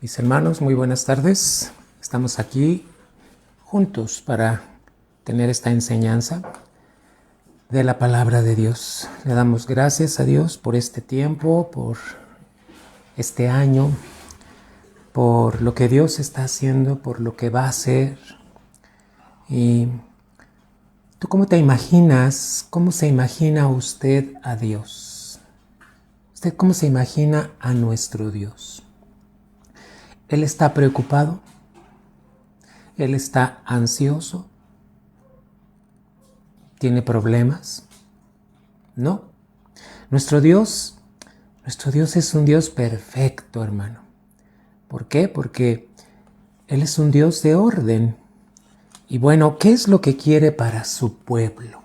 Mis hermanos, muy buenas tardes. Estamos aquí juntos para tener esta enseñanza de la palabra de Dios. Le damos gracias a Dios por este tiempo, por este año, por lo que Dios está haciendo, por lo que va a hacer. Y ¿tú cómo te imaginas? ¿Cómo se imagina usted a Dios? ¿Usted cómo se imagina a nuestro Dios? ¿Él está preocupado? ¿Él está ansioso? ¿Tiene problemas? No. Nuestro Dios es un Dios perfecto, hermano. ¿Por qué? Porque Él es un Dios de orden. Y bueno, ¿qué es lo que quiere para su pueblo?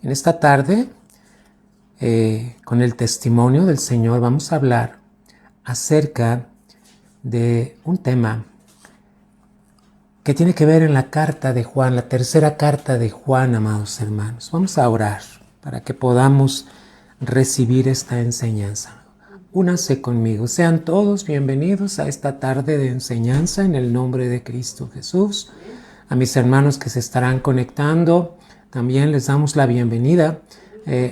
En esta tarde, con el testimonio del Señor, vamos a hablar acerca de un tema que tiene que ver en la carta de Juan, la tercera carta de Juan, amados hermanos. Vamos a orar para que podamos recibir esta enseñanza. Únanse conmigo. Sean todos bienvenidos a esta tarde de enseñanza en el nombre de Cristo Jesús. A mis hermanos que se estarán conectando, también les damos la bienvenida.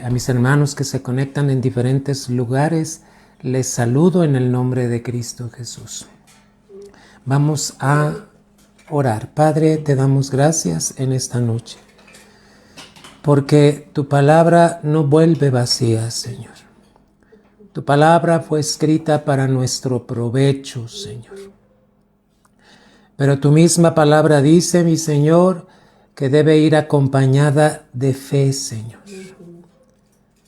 A mis hermanos que se conectan en diferentes lugares, les saludo en el nombre de Cristo Jesús. Vamos a orar. Padre, te damos gracias en esta noche, porque tu palabra no vuelve vacía, Señor. Tu palabra fue escrita para nuestro provecho, Señor. Pero tu misma palabra dice, mi Señor, que debe ir acompañada de fe, Señor.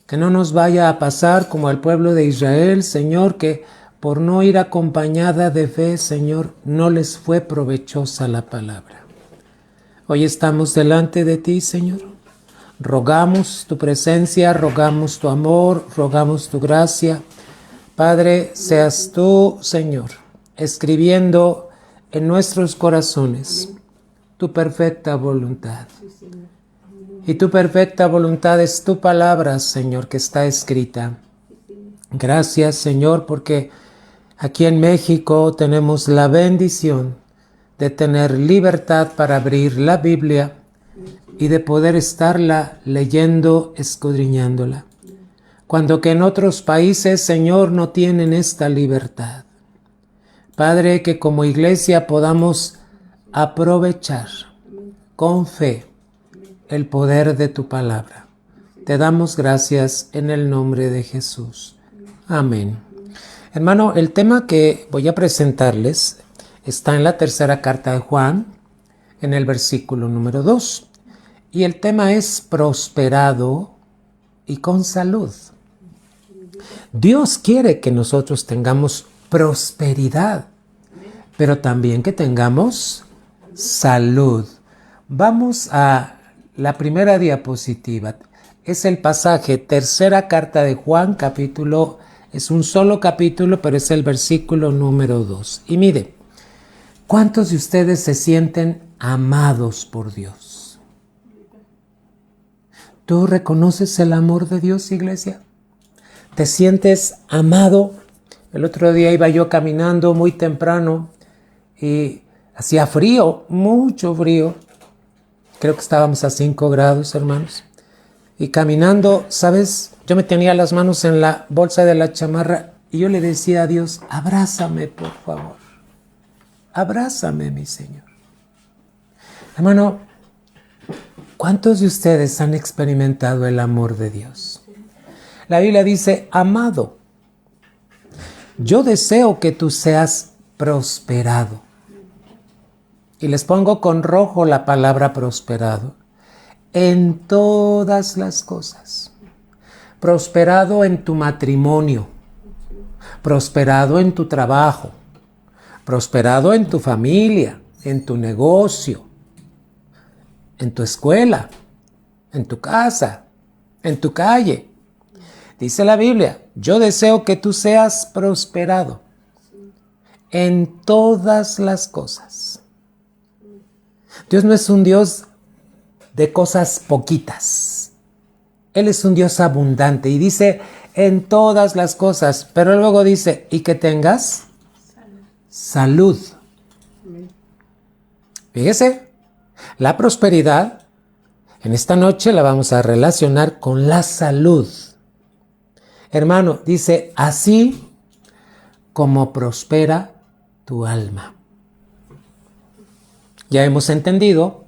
Que no nos vaya a pasar como al pueblo de Israel, Señor, que por no ir acompañada de fe, Señor, no les fue provechosa la palabra. Hoy estamos delante de ti, Señor. Rogamos tu presencia, rogamos tu amor, rogamos tu gracia. Padre, seas tú, Señor, escribiendo en nuestros corazones tu perfecta voluntad. Y tu perfecta voluntad es tu palabra, Señor, que está escrita. Gracias, Señor, porque aquí en México tenemos la bendición de tener libertad para abrir la Biblia y de poder estarla leyendo, escudriñándola. Cuando que en otros países, Señor, no tienen esta libertad. Padre, que como iglesia podamos aprovechar con fe el poder de tu palabra. Te damos gracias en el nombre de Jesús. Amén. Hermano, el tema que voy a presentarles está en la tercera carta de Juan, en el versículo número 2. Y el tema es prosperado y con salud. Dios quiere que nosotros tengamos prosperidad, pero también que tengamos salud. Vamos a la primera diapositiva. Es el pasaje, tercera carta de Juan, capítulo, es un solo capítulo, pero es el versículo número 2. Y mire, ¿cuántos de ustedes se sienten amados por Dios? ¿Tú reconoces el amor de Dios, iglesia? ¿Te sientes amado? El otro día iba yo caminando muy temprano y hacía frío, mucho frío. Creo que estábamos a 5 grados, hermanos. Y caminando, ¿sabes? Yo me tenía las manos en la bolsa de la chamarra y yo le decía a Dios, abrázame, por favor. Abrázame, mi Señor. Hermano, ¿cuántos de ustedes han experimentado el amor de Dios? La Biblia dice, amado, yo deseo que tú seas prosperado. Y les pongo con rojo la palabra prosperado. En todas las cosas. Prosperado en tu matrimonio. Prosperado en tu trabajo. Prosperado en tu familia, en tu negocio, en tu escuela, en tu casa, en tu calle. Dice la Biblia, yo deseo que tú seas prosperado en todas las cosas. Dios no es un Dios de cosas poquitas. Él es un Dios abundante y dice en todas las cosas, pero luego dice, y que tengas salud. Fíjese, la prosperidad en esta noche la vamos a relacionar con la salud. Hermano, dice, así como prospera tu alma. Ya hemos entendido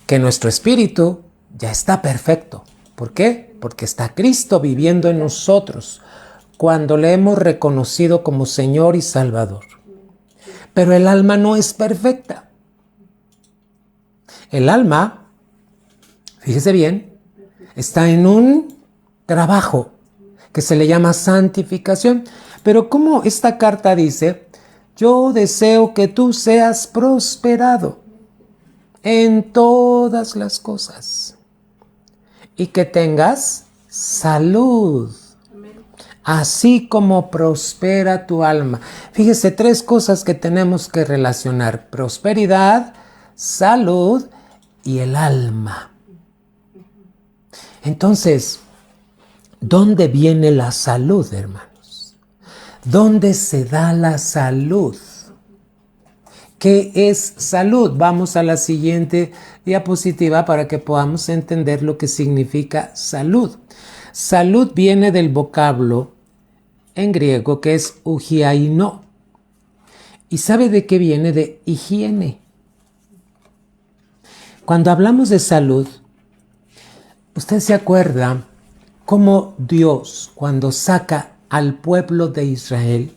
que nuestro espíritu ya está perfecto. ¿Por qué? Porque está Cristo viviendo en nosotros cuando le hemos reconocido como Señor y Salvador. Pero el alma no es perfecta. El alma, fíjese bien, está en un trabajo que se le llama santificación. Pero como esta carta dice, yo deseo que tú seas prosperado en todas las cosas y que tengas salud, así como prospera tu alma. Fíjese, 3 cosas que tenemos que relacionar: prosperidad, salud y el alma. Entonces, ¿dónde viene la salud, hermanos? ¿Dónde se da la salud? ¿Qué es salud? Vamos a la siguiente diapositiva para que podamos entender lo que significa salud. Salud viene del vocablo en griego que es ugiaino. ¿Y sabe de qué viene? De higiene. Cuando hablamos de salud, usted se acuerda cómo Dios, cuando saca al pueblo de Israel,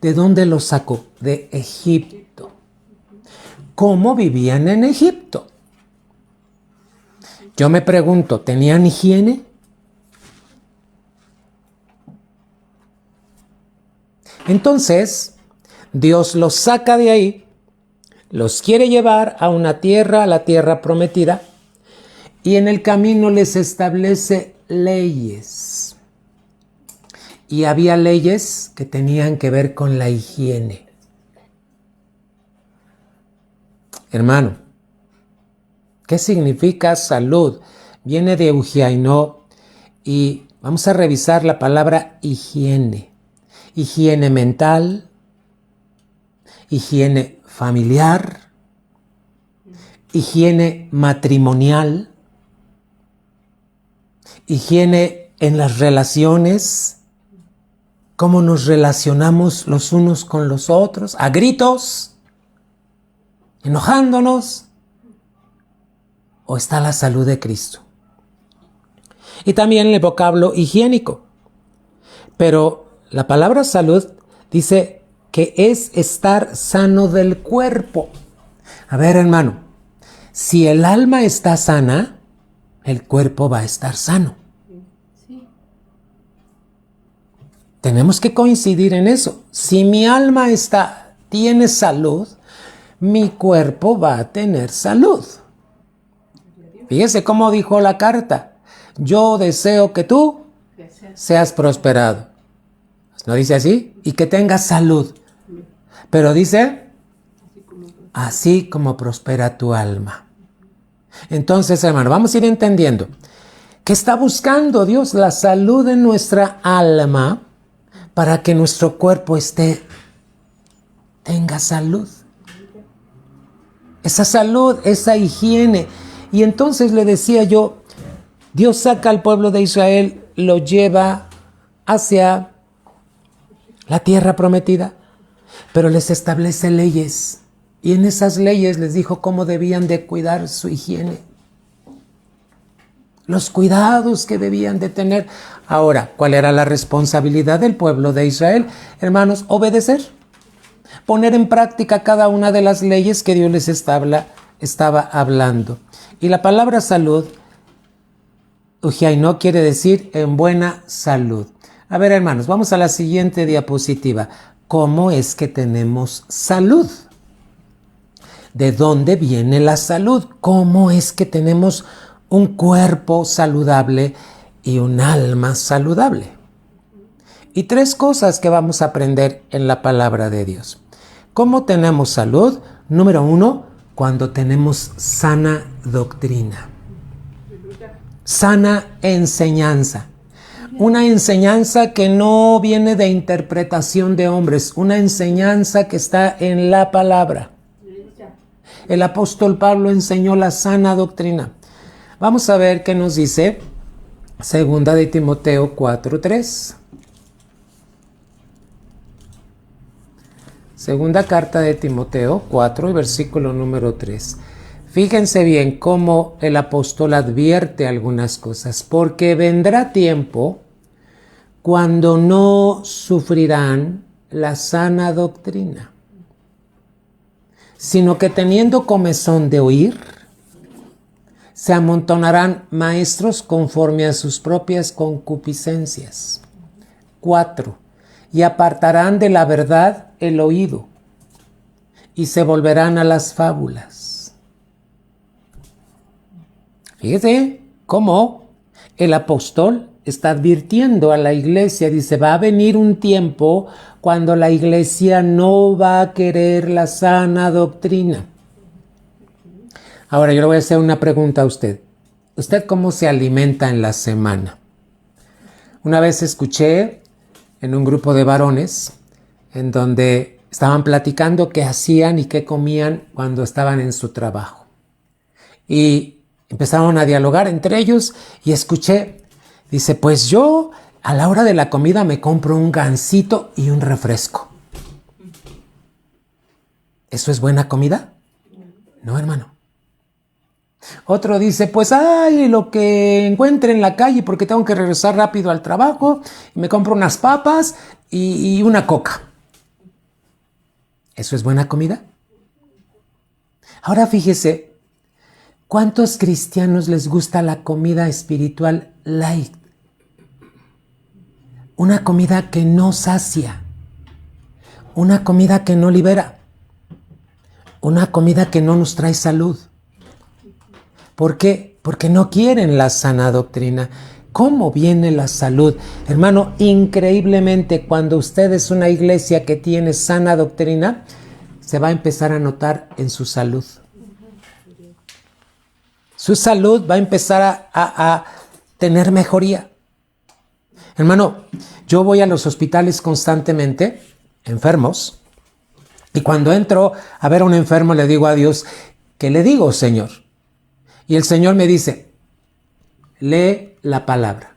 ¿de dónde lo sacó? De Egipto. ¿Cómo vivían en Egipto? Yo me pregunto, ¿tenían higiene? Entonces, Dios los saca de ahí, los quiere llevar a una tierra, a la tierra prometida, y en el camino les establece leyes. Y había leyes que tenían que ver con la higiene. Hermano, ¿qué significa salud? Viene de eugiaino y vamos a revisar la palabra higiene. Higiene mental, higiene familiar, higiene matrimonial, higiene en las relaciones, cómo nos relacionamos los unos con los otros, a gritos, enojándonos, o está la salud de Cristo. Y también el vocablo higiénico. Pero la palabra salud dice que es estar sano del cuerpo. A ver, hermano, si el alma está sana, el cuerpo va a estar sano. Tenemos que coincidir en eso. Si mi alma tiene salud, mi cuerpo va a tener salud. Fíjese cómo dijo la carta. Yo deseo que tú seas prosperado. ¿No dice así? Y que tengas salud. Pero dice, así como prospera tu alma. Entonces, hermano, vamos a ir entendiendo que está buscando Dios la salud en nuestra alma para que nuestro cuerpo tenga salud. Esa salud, esa higiene. Y entonces le decía yo, Dios saca al pueblo de Israel, lo lleva hacia la tierra prometida, pero les establece leyes. Y en esas leyes les dijo cómo debían de cuidar su higiene. Los cuidados que debían de tener. Ahora, ¿cuál era la responsabilidad del pueblo de Israel? Hermanos, obedecer. Poner en práctica cada una de las leyes que Dios les estaba hablando. Y la palabra salud, ugiaino, quiere decir en buena salud. A ver, hermanos, vamos a la siguiente diapositiva. ¿Cómo es que tenemos salud? ¿De dónde viene la salud? ¿Cómo es que tenemos un cuerpo saludable y un alma saludable? Y 3 cosas que vamos a aprender en la palabra de Dios. ¿Cómo tenemos salud? Número 1, cuando tenemos sana doctrina. Sana enseñanza. Una enseñanza que no viene de interpretación de hombres, una enseñanza que está en la palabra. El apóstol Pablo enseñó la sana doctrina. Vamos a ver qué nos dice Segunda de Timoteo 4:3. Segunda carta de Timoteo 4 y versículo número 3. Fíjense bien cómo el apóstol advierte algunas cosas. Porque vendrá tiempo cuando no sufrirán la sana doctrina, sino que teniendo comezón de oír, se amontonarán maestros conforme a sus propias concupiscencias. 4. Y apartarán de la verdad el oído, y se volverán a las fábulas. Fíjese cómo el apóstol está advirtiendo a la iglesia. Dice, va a venir un tiempo cuando la iglesia no va a querer la sana doctrina. Ahora yo le voy a hacer una pregunta a usted. ¿Usted cómo se alimenta en la semana? Una vez escuché en un grupo de varones en donde estaban platicando qué hacían y qué comían cuando estaban en su trabajo. Y empezaron a dialogar entre ellos y escuché, dice, pues yo a la hora de la comida me compro un gansito y un refresco. ¿Eso es buena comida? No, hermano. Otro dice, pues ay, lo que encuentre en la calle porque tengo que regresar rápido al trabajo, y me compro unas papas y una coca. ¿Eso es buena comida? Ahora fíjese, ¿cuántos cristianos les gusta la comida espiritual light? Una comida que no sacia, una comida que no libera, una comida que no nos trae salud. ¿Por qué? Porque no quieren la sana doctrina. ¿Cómo viene la salud? Hermano, increíblemente cuando usted es una iglesia que tiene sana doctrina, se va a empezar a notar en su salud. Su salud va a empezar a tener mejoría. Hermano, yo voy a los hospitales constantemente, enfermos, y cuando entro a ver a un enfermo le digo a Dios, ¿qué le digo, Señor? Y el Señor me dice, lee la palabra.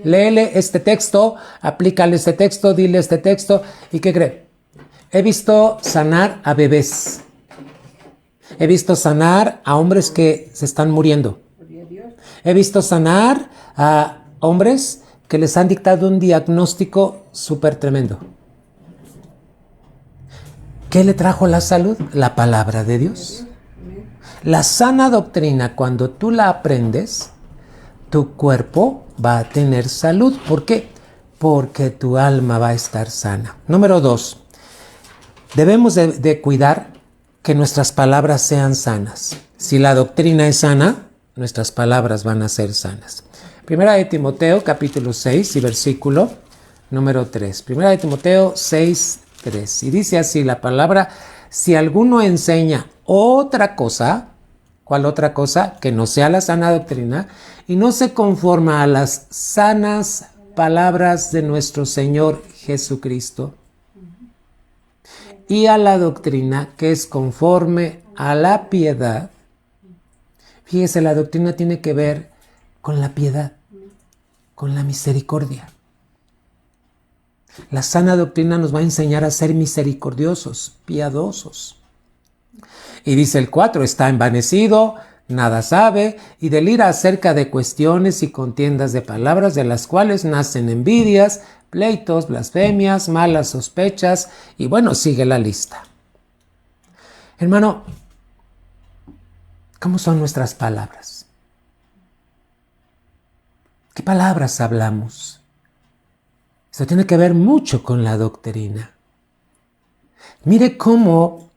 Léele este texto, aplícale este texto, dile este texto. ¿Y qué cree? He visto sanar a bebés. He visto sanar a hombres que se están muriendo. He visto sanar a hombres que les han dictado un diagnóstico súper tremendo. ¿Qué le trajo la salud? La palabra de Dios. La sana doctrina, cuando tú la aprendes, tu cuerpo va a tener salud. ¿Por qué? Porque tu alma va a estar sana. Número 2. Debemos de cuidar que nuestras palabras sean sanas. Si la doctrina es sana, nuestras palabras van a ser sanas. Primera de Timoteo, capítulo 6 y versículo número 3. Primera de Timoteo 6, 3. Y dice así la palabra, si alguno enseña otra cosa, ¿cuál otra cosa? Que no sea la sana doctrina, y no se conforma a las sanas palabras de nuestro Señor Jesucristo, y a la doctrina que es conforme a la piedad. Fíjese, la doctrina tiene que ver con la piedad, con la misericordia. La sana doctrina nos va a enseñar a ser misericordiosos, piadosos. Y dice el 4, está envanecido, nada sabe, y delira acerca de cuestiones y contiendas de palabras, de las cuales nacen envidias, pleitos, blasfemias, malas sospechas, y bueno, sigue la lista. Hermano, ¿cómo son nuestras palabras? ¿Qué palabras hablamos? Esto tiene que ver mucho con la doctrina. Mire cómo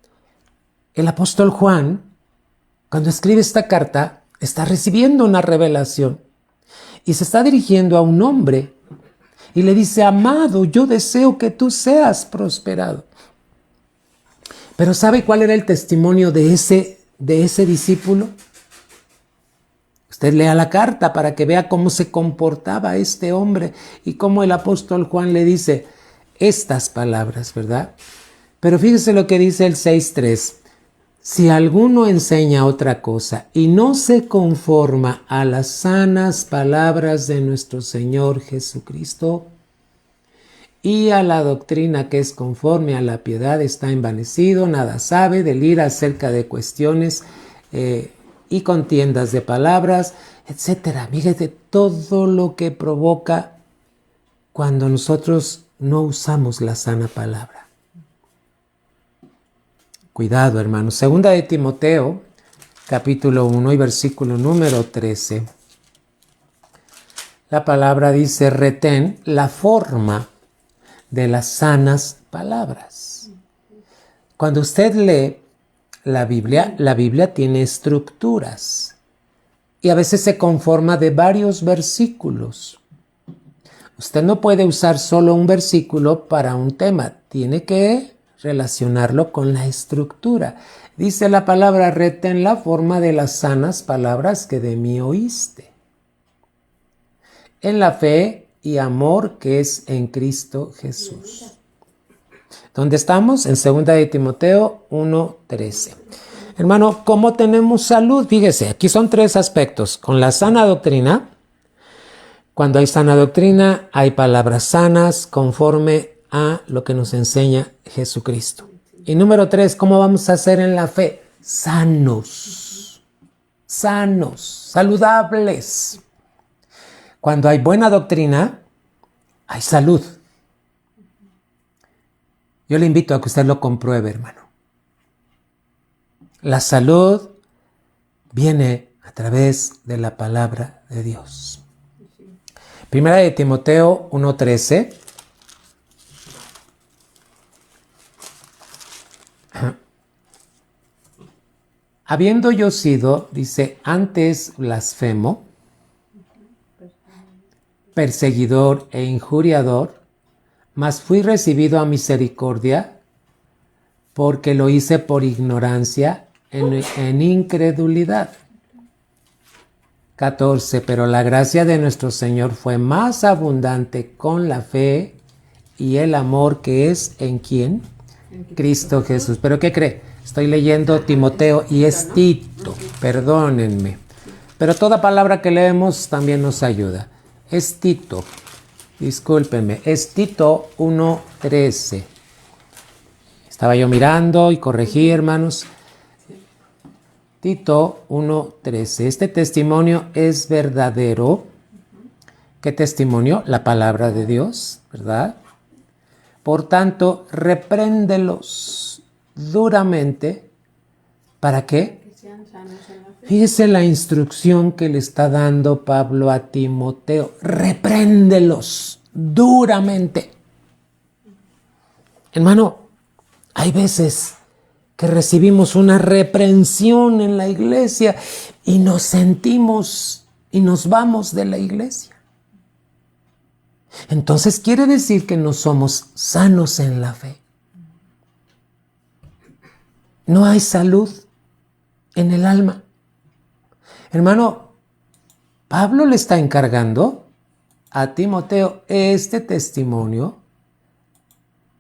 el apóstol Juan, cuando escribe esta carta, está recibiendo una revelación y se está dirigiendo a un hombre y le dice, amado, yo deseo que tú seas prosperado. Pero ¿sabe cuál era el testimonio de ese discípulo? Usted lea la carta para que vea cómo se comportaba este hombre y cómo el apóstol Juan le dice estas palabras, ¿verdad? Pero fíjese lo que dice el 6.3. Si alguno enseña otra cosa y no se conforma a las sanas palabras de nuestro Señor Jesucristo y a la doctrina que es conforme a la piedad, está envanecido, nada sabe, delira acerca de cuestiones y contiendas de palabras, etcétera. Fíjate todo lo que provoca cuando nosotros no usamos la sana palabra. Cuidado, hermanos. Segunda de Timoteo, capítulo 1 y versículo número 13. La palabra dice: retén la forma de las sanas palabras. Cuando usted lee la Biblia tiene estructuras y a veces se conforma de varios versículos. Usted no puede usar solo un versículo para un tema, tiene que relacionarlo con la estructura. Dice la palabra: retén la forma de las sanas palabras que de mí oíste, en la fe y amor que es en Cristo Jesús. ¿Dónde estamos? En 2 de Timoteo 1:13. Hermano, ¿cómo tenemos salud? Fíjese, aquí son 3 aspectos. Con la sana doctrina, cuando hay sana doctrina, hay palabras sanas conforme a lo que nos enseña Jesucristo. Y número 3, ¿cómo vamos a ser en la fe? Sanos, saludables. Cuando hay buena doctrina, hay salud. Yo le invito a que usted lo compruebe, hermano. La salud viene a través de la palabra de Dios. Primera de Timoteo 1:13. Habiendo yo sido, dice, antes blasfemo, perseguidor e injuriador, mas fui recibido a misericordia, porque lo hice por ignorancia, en incredulidad. 14. Pero la gracia de nuestro Señor fue más abundante con la fe y el amor que es ¿en quién? En Cristo Jesús. ¿Pero qué cree? Estoy leyendo Timoteo y es Tito, perdónenme. Pero toda palabra que leemos también nos ayuda. Es Tito, discúlpenme, es Tito 1:13. Estaba yo mirando y corregí, hermanos. Tito 1:13. Este testimonio es verdadero. ¿Qué testimonio? La palabra de Dios, ¿verdad? Por tanto, repréndelos duramente. ¿Para qué? Que sean sanos en la fe. Fíjese la instrucción que le está dando Pablo a Timoteo. Repréndelos duramente. Hermano, hay veces que recibimos una reprensión en la iglesia y nos sentimos y nos vamos de la iglesia. Entonces quiere decir que no somos sanos en la fe. No hay salud en el alma. Hermano, Pablo le está encargando a Timoteo este testimonio.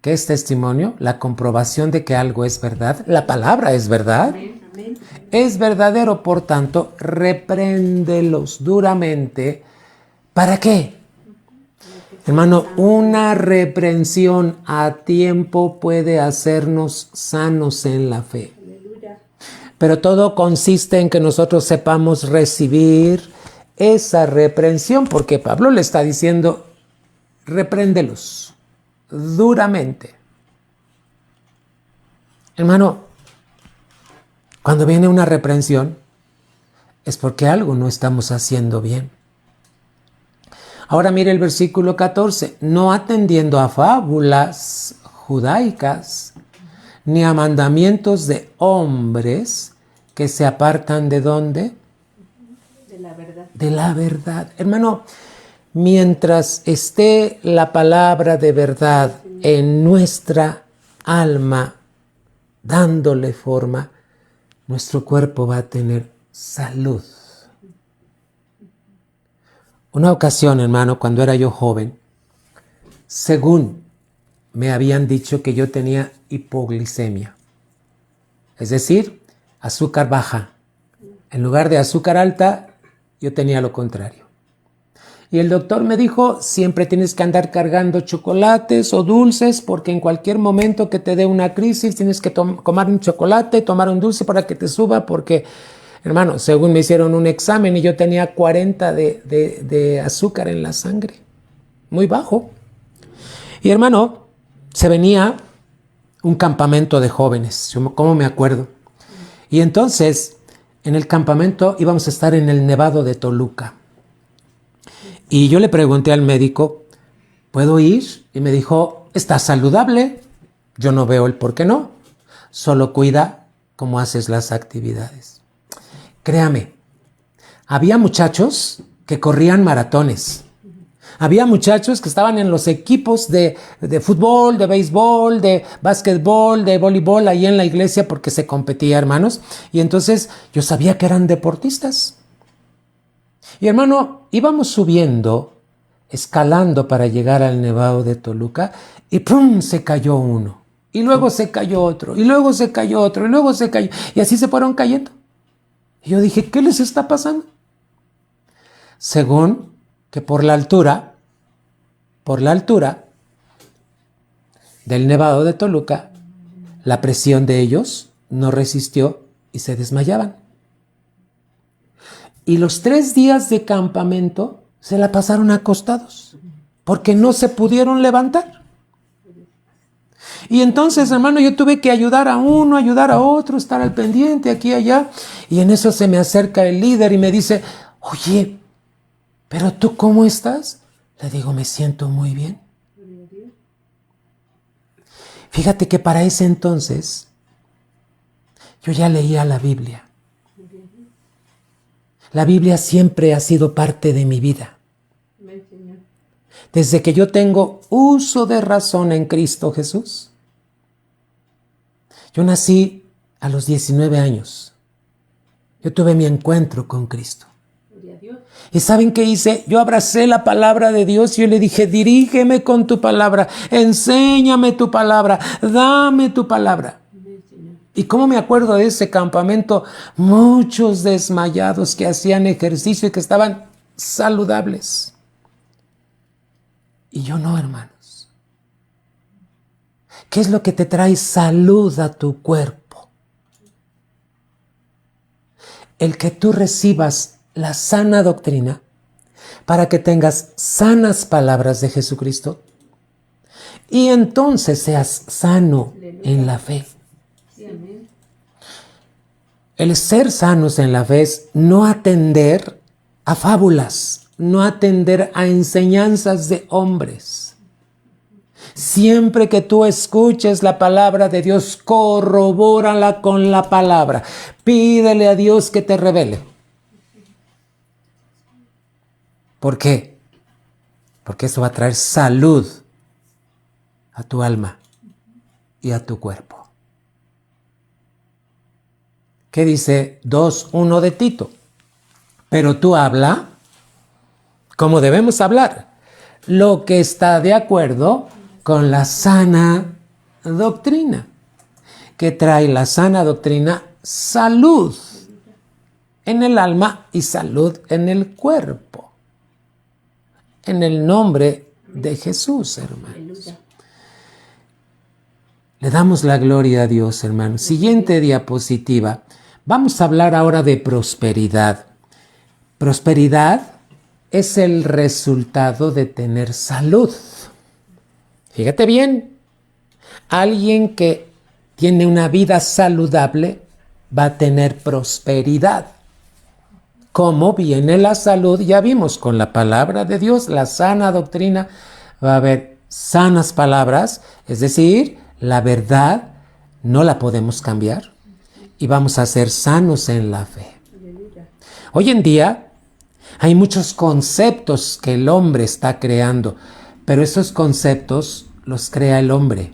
¿Qué es testimonio? La comprobación de que algo es verdad. La palabra es verdad. Amén, amén. Es verdadero, por tanto, repréndelos duramente. ¿Para qué? Hermano, una reprensión a tiempo puede hacernos sanos en la fe. Pero todo consiste en que nosotros sepamos recibir esa reprensión, porque Pablo le está diciendo, repréndelos duramente. Hermano, cuando viene una reprensión, es porque algo no estamos haciendo bien. Ahora mire el versículo 14. No atendiendo a fábulas judaicas, ni a mandamientos de hombres que se apartan ¿de dónde? De la verdad. De la verdad. Hermano, mientras esté la palabra de verdad en nuestra alma, dándole forma, nuestro cuerpo va a tener salud. Una ocasión, hermano, cuando era yo joven, según me habían dicho que yo tenía hipoglicemia, es decir, azúcar baja. En lugar de azúcar alta, yo tenía lo contrario. Y el doctor me dijo, siempre tienes que andar cargando chocolates o dulces porque en cualquier momento que te dé una crisis tienes que comer un chocolate, tomar un dulce para que te suba porque, hermano, según me hicieron un examen y yo tenía 40 de azúcar en la sangre, muy bajo. Y hermano, se venía un campamento de jóvenes, ¿cómo me acuerdo? Y entonces, en el campamento íbamos a estar en el Nevado de Toluca. Y yo le pregunté al médico, ¿puedo ir? Y me dijo, ¿estás saludable? Yo no veo el por qué no. Solo cuida cómo haces las actividades. Créame, había muchachos que corrían maratones. Había muchachos que estaban en los equipos de fútbol, de béisbol, de básquetbol, de voleibol ahí en la iglesia porque se competía, hermanos. Y entonces yo sabía que eran deportistas. Y hermano, íbamos subiendo, escalando para llegar al Nevado de Toluca y ¡pum! Se cayó uno. Y luego se cayó otro, y luego se cayó otro, y luego se cayó. Y así se fueron cayendo. Y yo dije, ¿qué les está pasando? Según que por la altura del Nevado de Toluca, la presión de ellos no resistió y se desmayaban. Y los 3 días de campamento se la pasaron acostados porque no se pudieron levantar. Y entonces, hermano, yo tuve que ayudar a uno, ayudar a otro, estar al pendiente aquí y allá. Y en eso se me acerca el líder y me dice, oye, ¿pero tú cómo estás? Le digo, me siento muy bien. Fíjate que para ese entonces yo ya leía la Biblia. La Biblia siempre ha sido parte de mi vida. Desde que yo tengo uso de razón en Cristo Jesús. Yo nací a los 19 años. Yo tuve mi encuentro con Cristo. ¿Y saben qué hice? Yo abracé la palabra de Dios y yo le dije, dirígeme con tu palabra, enséñame tu palabra, dame tu palabra. ¿Y cómo me acuerdo de ese campamento? Muchos desmayados que hacían ejercicio y que estaban saludables. Y yo no, hermanos. ¿Qué es lo que te trae salud a tu cuerpo? El que tú recibas la sana doctrina para que tengas sanas palabras de Jesucristo y entonces seas sano en la fe. El ser sanos en la fe es no atender a fábulas, no atender a enseñanzas de hombres. Siempre que tú escuches la palabra de Dios, corrobórala con la palabra. Pídele a Dios que te revele. ¿Por qué? Porque eso va a traer salud a tu alma y a tu cuerpo. ¿Qué dice 2:1 de Tito? Pero tú habla como debemos hablar, lo que está de acuerdo con la sana doctrina. Que trae la sana doctrina salud en el alma y salud en el cuerpo. En el nombre de Jesús, hermanos. Le damos la gloria a Dios, hermanos. Siguiente diapositiva. Vamos a hablar ahora de prosperidad. Prosperidad es el resultado de tener salud. Fíjate bien, alguien que tiene una vida saludable va a tener prosperidad. ¿Cómo viene la salud? Ya vimos con la palabra de Dios, la sana doctrina, va a haber sanas palabras, es decir, la verdad no la podemos cambiar y vamos a ser sanos en la fe. Hoy en día hay muchos conceptos que el hombre está creando, pero esos conceptos los crea el hombre.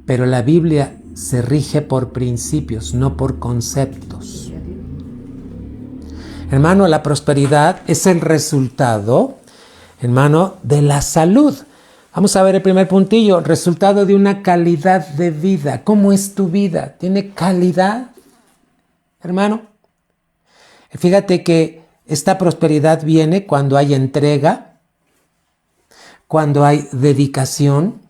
Pero la Biblia se rige por principios, no por conceptos. Hermano, la prosperidad es el resultado, hermano, de la salud. Vamos a ver el primer puntillo, resultado de una calidad de vida. ¿Cómo es tu vida? ¿Tiene calidad, hermano? Fíjate que esta prosperidad viene cuando hay entrega, cuando hay dedicación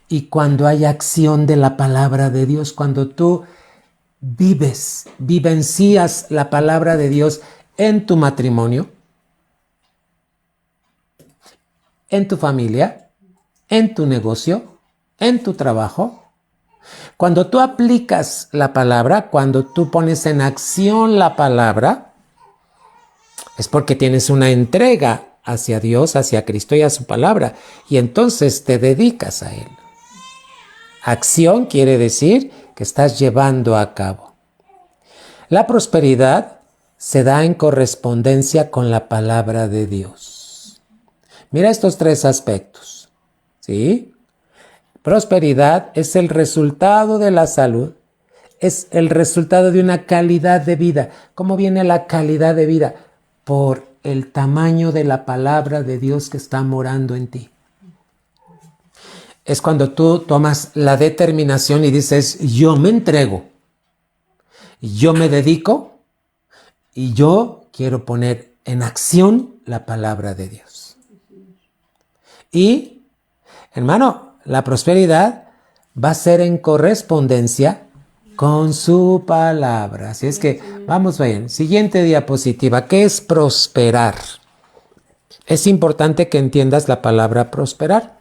y cuando hay acción de la palabra de Dios. Cuando tú vivencias la palabra de Dios en tu matrimonio, en tu familia, en tu negocio, en tu trabajo. Cuando tú aplicas la palabra, cuando tú pones en acción la palabra, es porque tienes una entrega hacia Dios, hacia Cristo y a su palabra, y entonces te dedicas a Él. Acción quiere decir que estás llevando a cabo. La prosperidad se da en correspondencia con la palabra de Dios. Mira estos tres aspectos, ¿sí? Prosperidad es el resultado de la salud, es el resultado de una calidad de vida. ¿Cómo viene la calidad de vida? Por el tamaño de la palabra de Dios que está morando en ti. Es cuando tú tomas la determinación y dices, yo me entrego, yo me dedico y yo quiero poner en acción la palabra de Dios. Y, hermano, la prosperidad va a ser en correspondencia con su palabra. Así es que vamos bien. Siguiente diapositiva. ¿Qué es prosperar? Es importante que entiendas la palabra prosperar.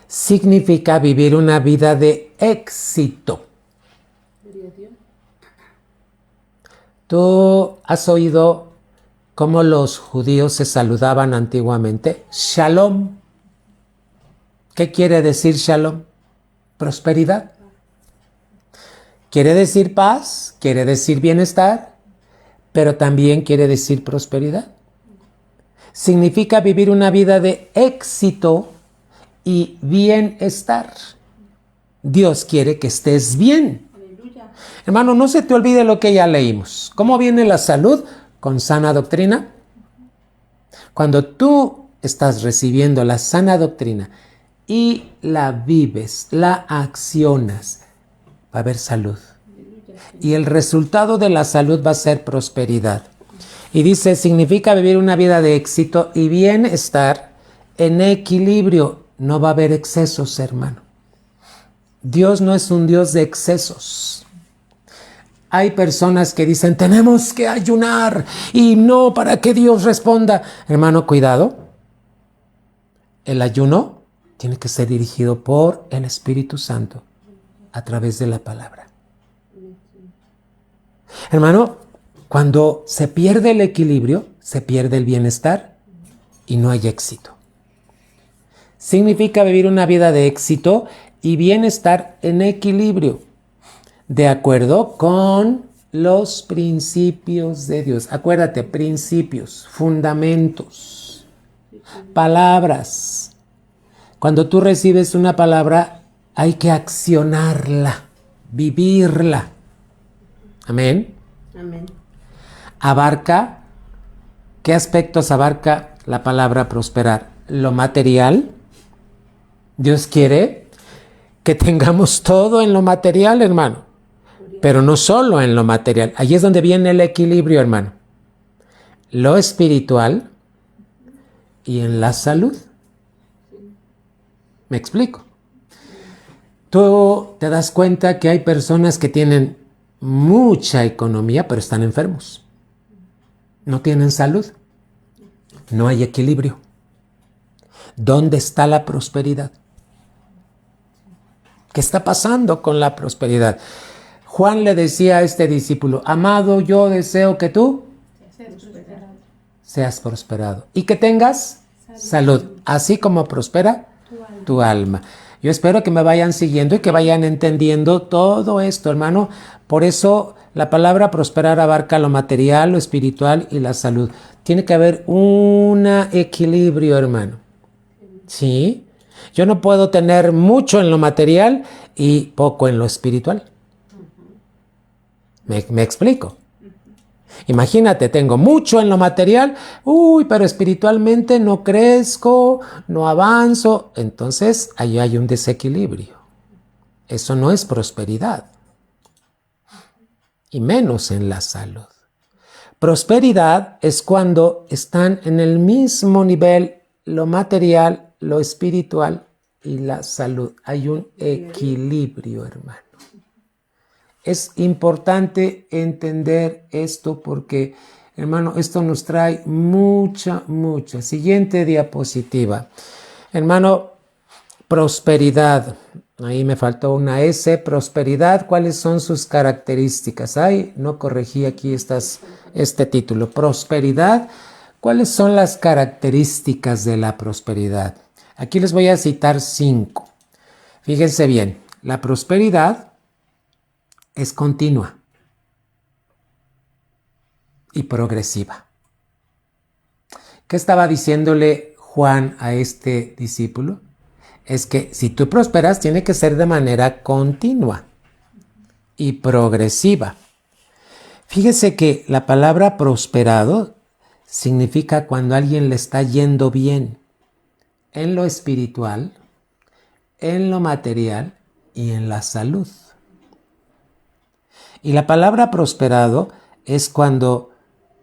Significa vivir una vida de éxito. ¿Tú has oído cómo los judíos se saludaban antiguamente? Shalom. ¿Qué quiere decir shalom? Prosperidad. Quiere decir paz, quiere decir bienestar, pero también quiere decir prosperidad. Significa vivir una vida de éxito y bienestar. Dios quiere que estés bien. Aleluya. Hermano, no se te olvide lo que ya leímos. ¿Cómo viene la salud? Con sana doctrina. Cuando tú estás recibiendo la sana doctrina y la vives, la accionas, va a haber salud. Y el resultado de la salud va a ser prosperidad. Y dice, significa vivir una vida de éxito y bienestar en equilibrio. No va a haber excesos, hermano. Dios no es un Dios de excesos. Hay personas que dicen, tenemos que ayunar y no para que Dios responda. Hermano, cuidado. El ayuno tiene que ser dirigido por el Espíritu Santo a través de la palabra. Hermano, cuando se pierde el equilibrio, se pierde el bienestar y no hay éxito. Significa vivir una vida de éxito y bienestar en equilibrio, de acuerdo con los principios de Dios. Acuérdate, principios, fundamentos, palabras. Cuando tú recibes una palabra, hay que accionarla, vivirla. Amén. Amén. Abarca, ¿qué aspectos abarca la palabra prosperar? Lo material. Dios quiere que tengamos todo en lo material, hermano. Pero no solo en lo material. Allí es donde viene el equilibrio, hermano. Lo espiritual y en la salud. ¿Me explico? Tú te das cuenta que hay personas que tienen mucha economía, pero están enfermos. No tienen salud. No hay equilibrio. ¿Dónde está la prosperidad? ¿Qué está pasando con la prosperidad? Juan le decía a este discípulo, amado, yo deseo que tú seas prosperado y que tengas salud, así como prospera tu alma. Yo espero que me vayan siguiendo y que vayan entendiendo todo esto, hermano. Por eso la palabra prosperar abarca lo material, lo espiritual y la salud. Tiene que haber un equilibrio, hermano. ¿Sí? Yo no puedo tener mucho en lo material y poco en lo espiritual. ¿Me explico? Imagínate, tengo mucho en lo material, pero espiritualmente no crezco, no avanzo. Entonces, ahí hay un desequilibrio. Eso no es prosperidad. Y menos en la salud. Prosperidad es cuando están en el mismo nivel lo material, lo espiritual y la salud. Hay un equilibrio, hermano. Es importante entender esto porque, hermano, esto nos trae mucha. Siguiente diapositiva. Hermano, prosperidad. Ahí me faltó una S. Prosperidad, ¿cuáles son sus características? Ay, no corregí aquí este título. Prosperidad, ¿cuáles son las características de la prosperidad? Aquí les voy a citar 5. Fíjense bien, la prosperidad es continua y progresiva. ¿Qué estaba diciéndole Juan a este discípulo? Es que si tú prosperas, tiene que ser de manera continua y progresiva. Fíjese que la palabra prosperado significa cuando a alguien le está yendo bien en lo espiritual, en lo material y en la salud. Y la palabra prosperado es cuando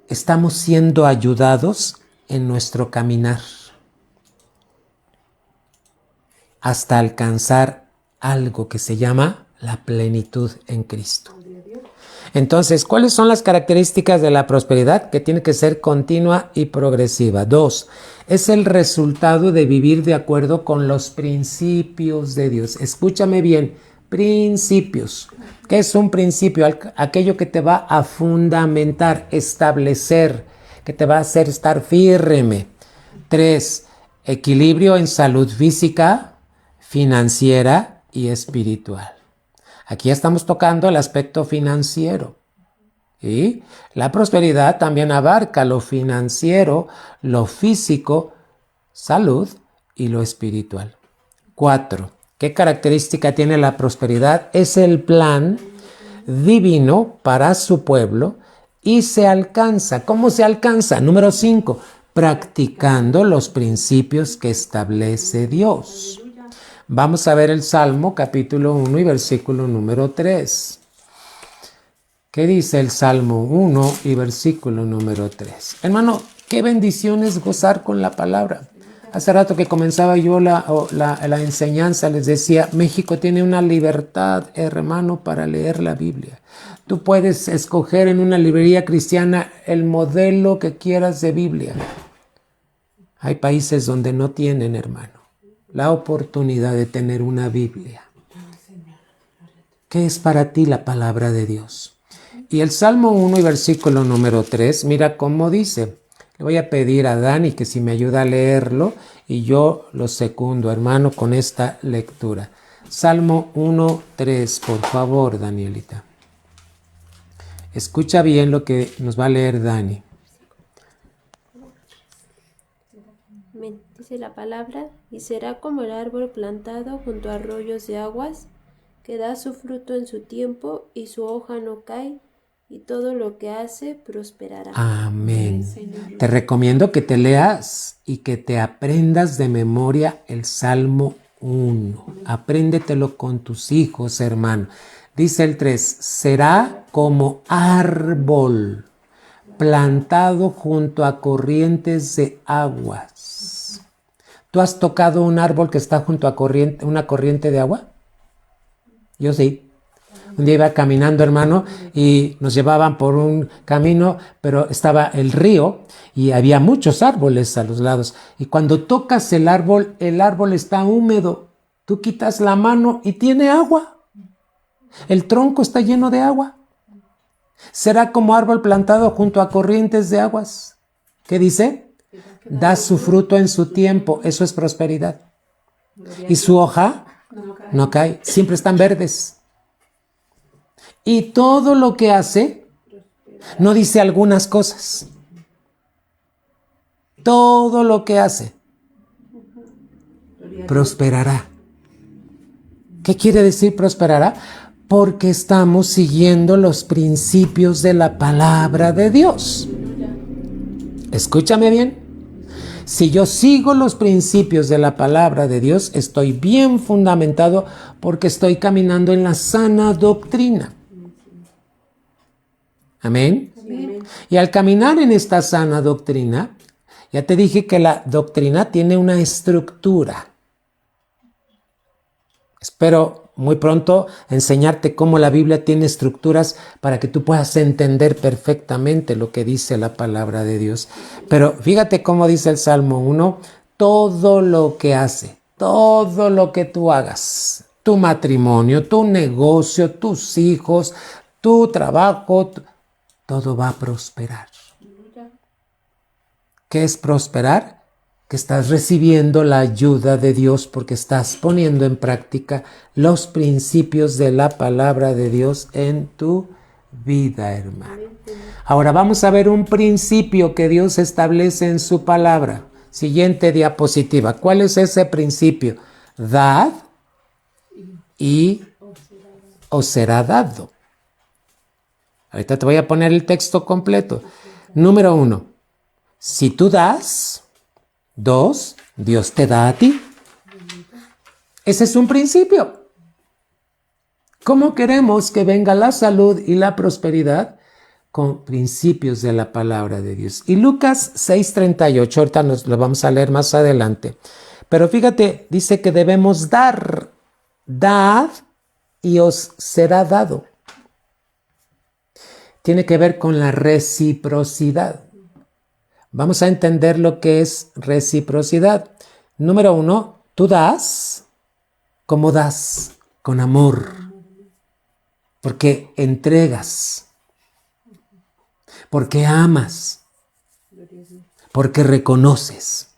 estamos siendo ayudados en nuestro caminar hasta alcanzar algo que se llama la plenitud en Cristo. Entonces, ¿cuáles son las características de la prosperidad? Que tiene que ser continua y progresiva. 2, es el resultado de vivir de acuerdo con los principios de Dios. Escúchame bien, principios. ¿Qué es un principio? Aquello que te va a fundamentar, establecer, que te va a hacer estar firme. 3, equilibrio en salud física, financiera y espiritual. Aquí estamos tocando el aspecto financiero. ¿Sí? La prosperidad también abarca lo financiero, lo físico, salud y lo espiritual. 4. ¿Qué característica tiene la prosperidad? Es el plan divino para su pueblo y se alcanza. ¿Cómo se alcanza? Número 5. Practicando los principios que establece Dios. Vamos a ver el Salmo capítulo 1 y versículo número 3. ¿Qué dice el Salmo 1 y versículo número 3? Hermano, qué bendición es gozar con la palabra. Hace rato que comenzaba yo la enseñanza, les decía, México tiene una libertad, hermano, para leer la Biblia. Tú puedes escoger en una librería cristiana el modelo que quieras de Biblia. Hay países donde no tienen, hermano, la oportunidad de tener una Biblia. ¿Qué es para ti la palabra de Dios? Y el Salmo 1 y versículo número 3, mira cómo dice. Le voy a pedir a Dani que si me ayuda a leerlo y yo lo secundo, hermano, con esta lectura. Salmo 1, 3, por favor, Danielita. Escucha bien lo que nos va a leer Dani. Dice la palabra, y será como el árbol plantado junto a arroyos de aguas, que da su fruto en su tiempo y su hoja no cae, y todo lo que hace prosperará. Amén. Te recomiendo que te leas y que te aprendas de memoria el Salmo 1. Apréndetelo con tus hijos, hermano. Dice el 3, será como árbol plantado junto a corrientes de aguas. ¿Tú has tocado un árbol que está junto a una corriente de agua? Yo sí. Un día iba caminando, hermano, y nos llevaban por un camino, pero estaba el río y había muchos árboles a los lados. Y cuando tocas el árbol está húmedo. Tú quitas la mano y tiene agua. El tronco está lleno de agua. Será como árbol plantado junto a corrientes de aguas. ¿Qué dice? Da su fruto en su tiempo. Eso es prosperidad. Y su hoja no cae. Siempre están verdes. Y todo lo que hace, no dice algunas cosas. Todo lo que hace, prosperará. ¿Qué quiere decir prosperará? Porque estamos siguiendo los principios de la palabra de Dios. Escúchame bien. Si yo sigo los principios de la palabra de Dios, estoy bien fundamentado porque estoy caminando en la sana doctrina. Amén. Amén. Y al caminar en esta sana doctrina, ya te dije que la doctrina tiene una estructura. Espero muy pronto enseñarte cómo la Biblia tiene estructuras para que tú puedas entender perfectamente lo que dice la palabra de Dios. Pero fíjate cómo dice el Salmo 1, todo lo que hace, todo lo que tú hagas, tu matrimonio, tu negocio, tus hijos, tu trabajo, todo va a prosperar. ¿Qué es prosperar? Que estás recibiendo la ayuda de Dios porque estás poniendo en práctica los principios de la palabra de Dios en tu vida, hermano. Ahora vamos a ver un principio que Dios establece en su palabra. Siguiente diapositiva. ¿Cuál es ese principio? Dad y os será dado. Ahorita te voy a poner el texto completo. Número 1. Si tú das, 2, Dios te da a ti. Ese es un principio. ¿Cómo queremos que venga la salud y la prosperidad? Con principios de la palabra de Dios. Y Lucas 6:38, ahorita nos lo vamos a leer más adelante. Pero fíjate, dice que debemos dar. Dad y os será dado. Tiene que ver con la reciprocidad. Vamos a entender lo que es reciprocidad. Número 1, tú das. ¿Cómo das? Con amor. Porque entregas. Porque amas. Porque reconoces.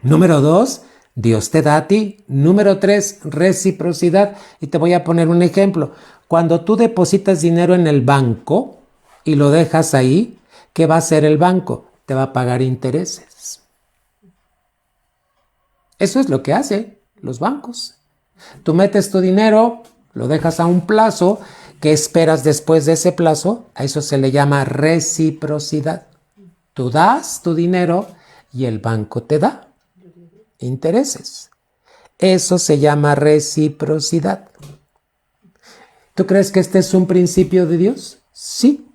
Número 2, Dios te da a ti. Número 3, reciprocidad. Y te voy a poner un ejemplo. Cuando tú depositas dinero en el banco y lo dejas ahí, ¿qué va a hacer el banco? Te va a pagar intereses. Eso es lo que hacen los bancos. Tú metes tu dinero, lo dejas a un plazo, ¿qué esperas después de ese plazo? A eso se le llama reciprocidad. Tú das tu dinero y el banco te da intereses. Eso se llama reciprocidad. ¿Tú crees que este es un principio de Dios? Sí.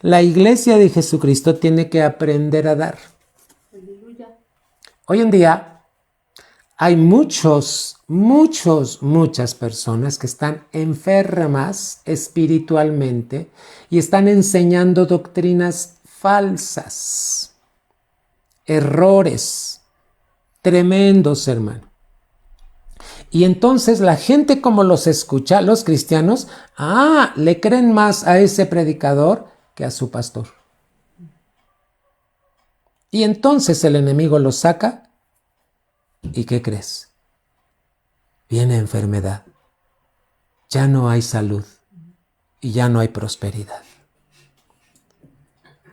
La iglesia de Jesucristo tiene que aprender a dar. Hoy en día hay muchas personas que están enfermas espiritualmente y están enseñando doctrinas falsas, errores tremendos, hermano. Y entonces la gente, como los escucha, los cristianos, le creen más a ese predicador que a su pastor. Y entonces el enemigo los saca. ¿Y qué crees? Viene enfermedad. Ya no hay salud. Y ya no hay prosperidad.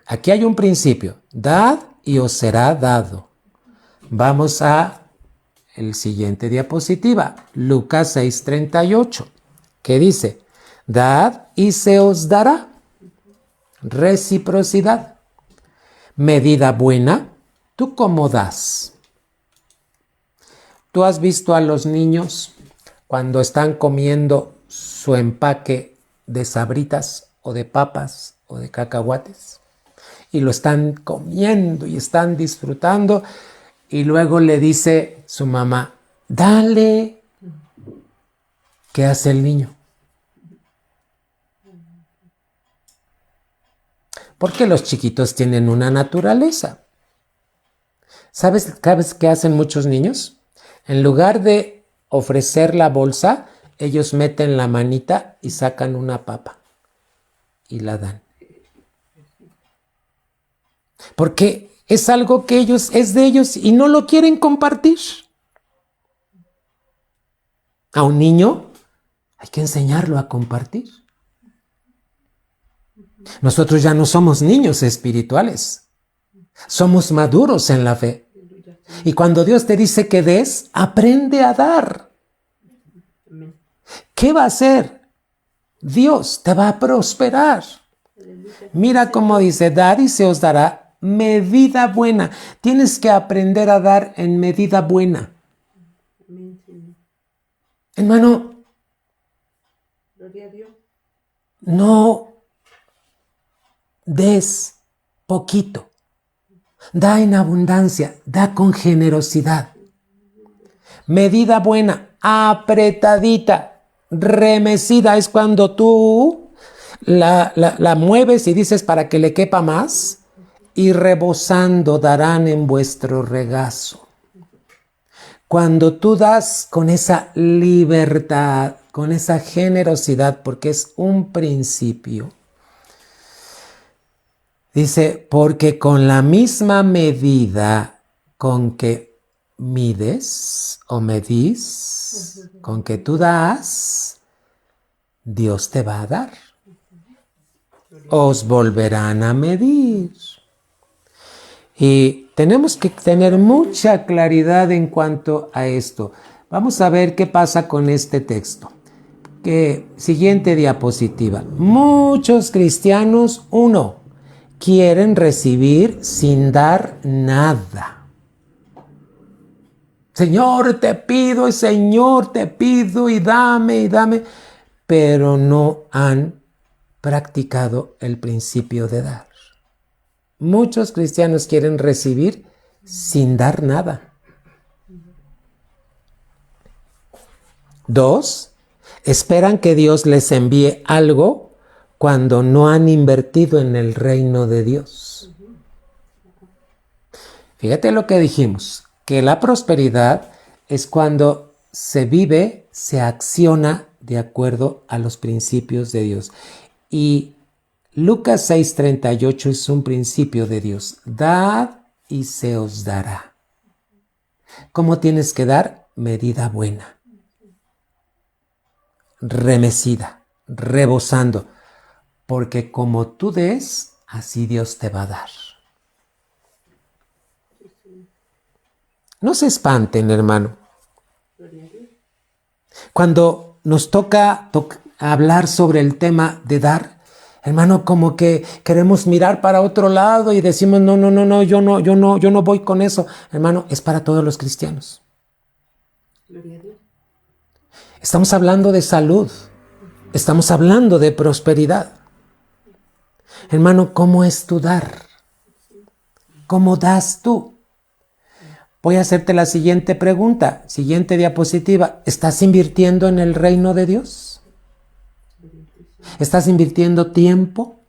Aquí hay un principio. Dad y os será dado. Vamos a el siguiente diapositiva. Lucas 6:38. ¿Qué dice? Dad y se os dará. Reciprocidad. Medida buena. ¿Tú cómo das? ¿Tú has visto a los niños cuando están comiendo su empaque de sabritas o de papas o de cacahuates? Y lo están comiendo y están disfrutando y luego le dice su mamá, dale. ¿Qué hace el niño? Porque los chiquitos tienen una naturaleza. ¿Sabes qué hacen muchos niños? En lugar de ofrecer la bolsa, ellos meten la manita y sacan una papa y la dan. Porque es algo que es de ellos y no lo quieren compartir. A un niño hay que enseñarlo a compartir. Nosotros ya no somos niños espirituales. Somos maduros en la fe. Y cuando Dios te dice que des, aprende a dar. ¿Qué va a hacer? Dios te va a prosperar. Mira cómo dice, dar y se os dará medida buena. Tienes que aprender a dar en medida buena. Hermano, no des poquito. Da en abundancia, da con generosidad. Medida buena, apretadita, remecida, es cuando tú la mueves y dices para que le quepa más, y rebosando darán en vuestro regazo. Cuando tú das con esa libertad, con esa generosidad, porque es un principio, dice, porque con la misma medida con que mides o medís, con que tú das, Dios te va a dar. Os volverán a medir. Y tenemos que tener mucha claridad en cuanto a esto. Vamos a ver qué pasa con este texto. Siguiente diapositiva. Muchos cristianos, quieren recibir sin dar nada. Señor, te pido y dame, pero no han practicado el principio de dar. Muchos cristianos quieren recibir sin dar nada. 2, esperan que Dios les envíe algo cuando no han invertido en el reino de Dios. Fíjate lo que dijimos, que la prosperidad es cuando se vive, se acciona de acuerdo a los principios de Dios. Y Lucas 6:38 es un principio de Dios. Dad y se os dará. ¿Cómo tienes que dar? Medida buena, remecida, rebosando. Porque como tú des, así Dios te va a dar. No se espanten, hermano. Cuando nos toca hablar sobre el tema de dar, hermano, como que queremos mirar para otro lado y decimos, no, yo no voy con eso. Hermano, es para todos los cristianos. Estamos hablando de salud. Estamos hablando de prosperidad. Hermano, ¿cómo es tu dar? ¿Cómo das tú? Voy a hacerte la siguiente pregunta, siguiente diapositiva. ¿Estás invirtiendo en el reino de Dios? ¿Estás invirtiendo tiempo?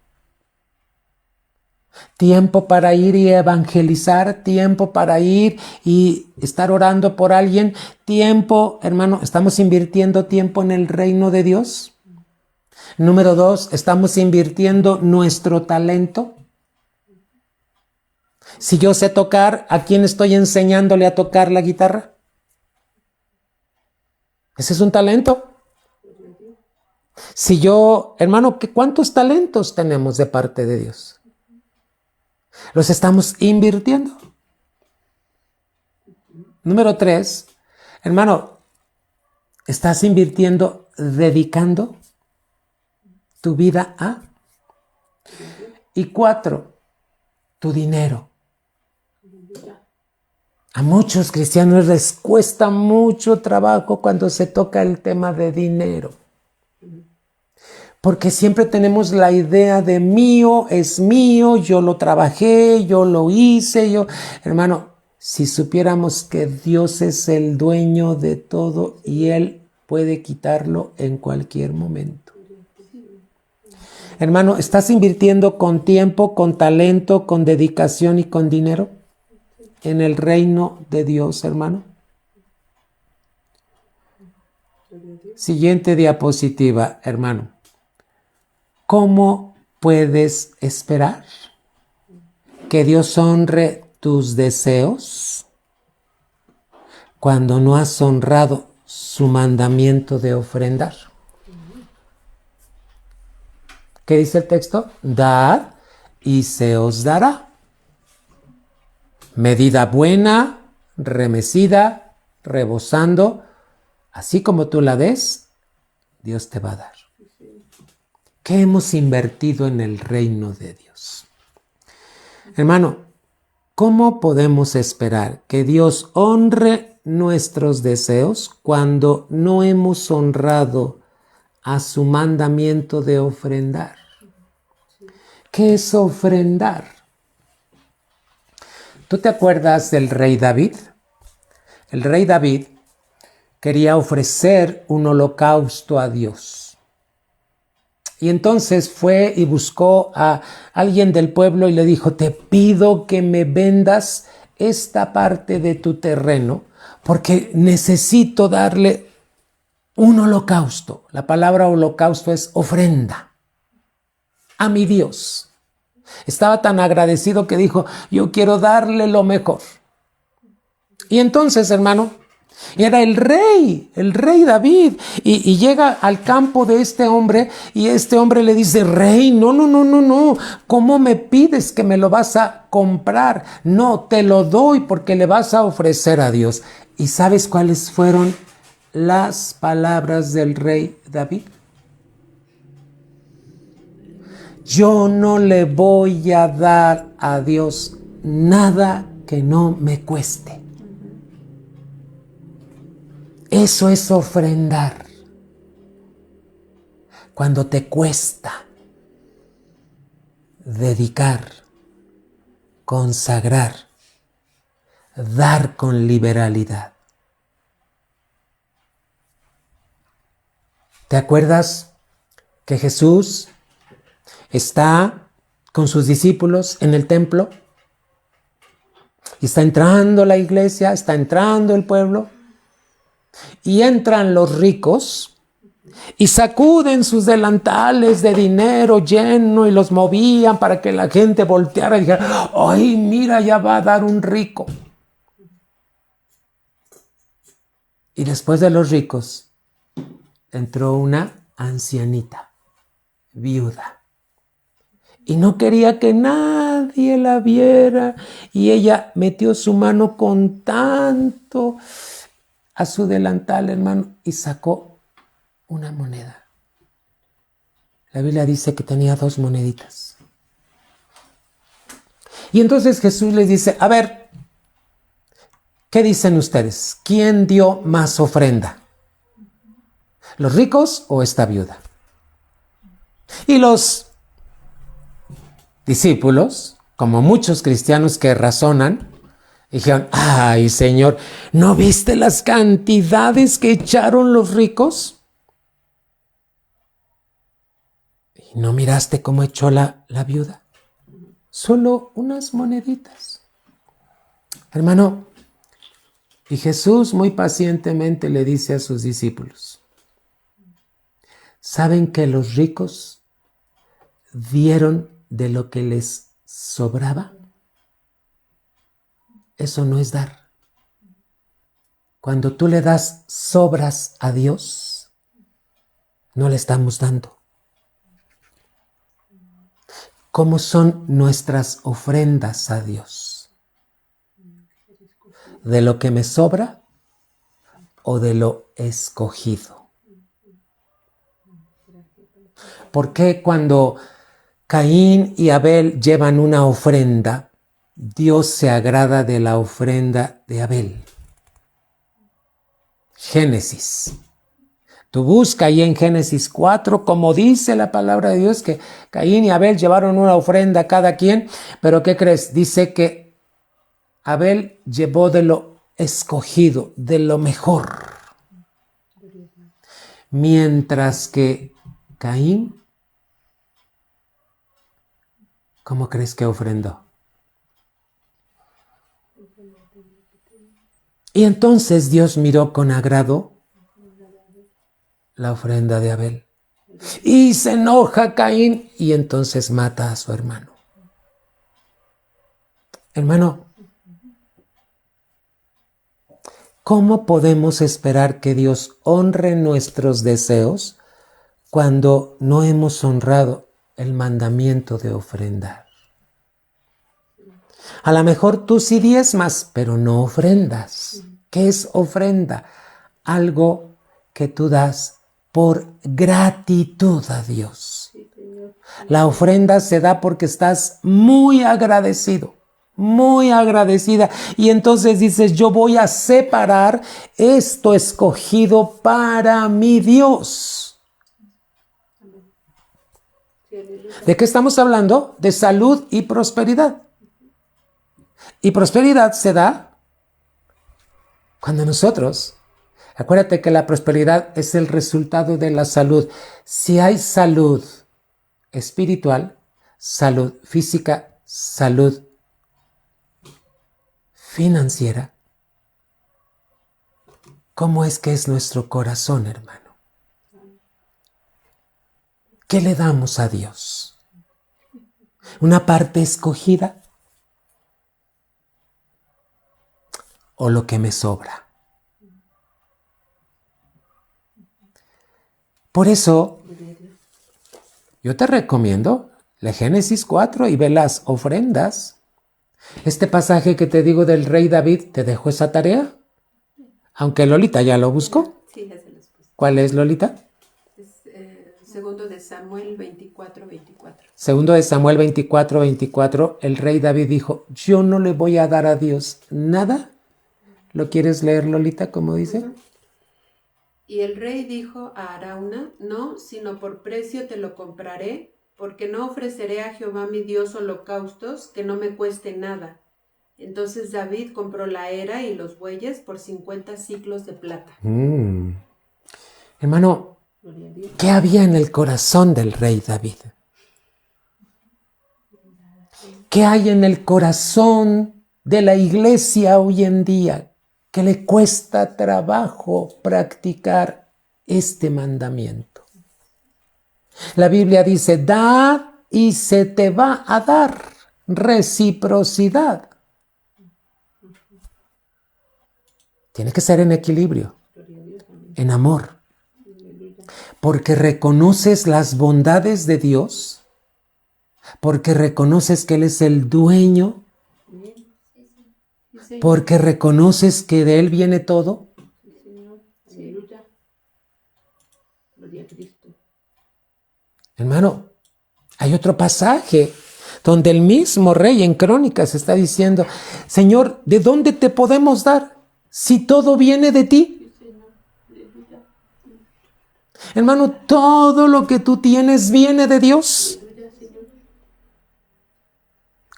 Tiempo para ir y evangelizar, tiempo para ir y estar orando por alguien, tiempo, hermano, ¿estamos invirtiendo tiempo en el reino de Dios? Número 2, ¿estamos invirtiendo nuestro talento? Si yo sé tocar, ¿a quién estoy enseñándole a tocar la guitarra? Ese es un talento. Si yo, hermano, ¿cuántos talentos tenemos de parte de Dios? ¿Los estamos invirtiendo? Número 3, hermano, ¿estás invirtiendo, dedicando tu vida a? Y 4, tu dinero. A muchos cristianos les cuesta mucho trabajo cuando se toca el tema de dinero. Porque siempre tenemos la idea de mío, es mío, yo lo trabajé, yo lo hice, Hermano, si supiéramos que Dios es el dueño de todo y Él puede quitarlo en cualquier momento. Hermano, ¿estás invirtiendo con tiempo, con talento, con dedicación y con dinero en el reino de Dios, hermano? Siguiente diapositiva, hermano. ¿Cómo puedes esperar que Dios honre tus deseos cuando no has honrado su mandamiento de ofrendar? ¿Qué dice el texto? Dad y se os dará. Medida buena, remecida, rebosando, así como tú la des, Dios te va a dar. ¿Qué hemos invertido en el reino de Dios? Hermano, ¿cómo podemos esperar que Dios honre nuestros deseos cuando no hemos honrado a su mandamiento de ofrendar? ¿Qué es ofrendar? ¿Tú te acuerdas del rey David? El rey David quería ofrecer un holocausto a Dios. Y entonces fue y buscó a alguien del pueblo y le dijo, te pido que me vendas esta parte de tu terreno porque necesito darle un holocausto. La palabra holocausto es ofrenda a mi Dios. Estaba tan agradecido que dijo, yo quiero darle lo mejor. Y entonces, hermano, era el rey David, y llega al campo de este hombre, y este hombre le dice, rey, no, ¿cómo me pides que me lo vas a comprar? No, te lo doy porque le vas a ofrecer a Dios. ¿Y sabes cuáles fueron las palabras del rey David? Yo no le voy a dar a Dios nada que no me cueste. Eso es ofrendar. Cuando te cuesta dedicar, consagrar, dar con liberalidad. ¿Te acuerdas que Jesús está con sus discípulos en el templo? Y está entrando la iglesia, está entrando el pueblo. Y entran los ricos y sacuden sus delantales de dinero lleno y los movían para que la gente volteara y dijera, ¡ay, mira, ya va a dar un rico! Y después de los ricos entró una ancianita, viuda. Y no quería que nadie la viera. Y ella metió su mano con tanto a su delantal, hermano, y sacó una moneda. La Biblia dice que tenía 2 moneditas. Y entonces Jesús les dice, a ver, ¿qué dicen ustedes? ¿Quién dio más ofrenda? ¿Los ricos o esta viuda? Y los discípulos, como muchos cristianos que razonan, dijeron, ay, Señor, ¿no viste las cantidades que echaron los ricos? ¿Y no miraste cómo echó la viuda? Solo unas moneditas. Hermano, y Jesús muy pacientemente le dice a sus discípulos, ¿saben que los ricos dieron de lo que les sobraba? Eso no es dar. Cuando tú le das sobras a Dios, no le estamos dando. ¿Cómo son nuestras ofrendas a Dios? ¿De lo que me sobra o de lo escogido? ¿Por qué cuando Caín y Abel llevan una ofrenda, Dios se agrada de la ofrenda de Abel? Génesis. Tú busca ahí en Génesis 4, como dice la palabra de Dios, que Caín y Abel llevaron una ofrenda cada quien, pero ¿qué crees? Dice que Abel llevó de lo escogido, de lo mejor. Mientras que Caín, ¿cómo crees que ofrendó? Y entonces Dios miró con agrado la ofrenda de Abel. Y se enoja Caín y entonces mata a su hermano. Hermano, ¿cómo podemos esperar que Dios honre nuestros deseos cuando no hemos honrado el mandamiento de ofrendar? A lo mejor tú sí diezmas, pero no ofrendas. ¿Qué es ofrenda? Algo que tú das por gratitud a Dios. La ofrenda se da porque estás muy agradecido, muy agradecida. Y entonces dices, yo voy a separar esto escogido para mi Dios. ¿De qué estamos hablando? De salud y prosperidad. Y prosperidad se da cuando nosotros, acuérdate que la prosperidad es el resultado de la salud. Si hay salud espiritual, salud física, salud financiera, ¿cómo es que es nuestro corazón, hermano? ¿Qué le damos a Dios? ¿Una parte escogida? ¿O lo que me sobra? Por eso, yo te recomiendo, lee Génesis 4 y ve las ofrendas. Este pasaje que te digo del rey David, ¿te dejó esa tarea? Aunque Lolita ya lo buscó. Sí, ya se los puse. ¿Cuál es, Lolita? Es segundo de Samuel 24:24. Segundo de Samuel 24:24, el rey David dijo, yo no le voy a dar a Dios nada. ¿Lo quieres leer, Lolita, como dice? Y el rey dijo a Arauna, no, sino por precio te lo compraré, porque no ofreceré a Jehová mi Dios holocaustos que no me cueste nada. Entonces David compró la era y los bueyes por 50 siclos de plata. Hermano, ¿qué había en el corazón del rey David? ¿Qué hay en el corazón de la iglesia hoy en día que le cuesta trabajo practicar este mandamiento? La Biblia dice, da y se te va a dar, reciprocidad. Tiene que ser en equilibrio, en amor, porque reconoces las bondades de Dios, porque reconoces que Él es el dueño, porque reconoces que de Él viene todo. Hermano, hay otro pasaje donde el mismo rey en Crónicas está diciendo, Señor, ¿de dónde te podemos dar si todo viene de ti? Hermano, todo lo que tú tienes viene de Dios.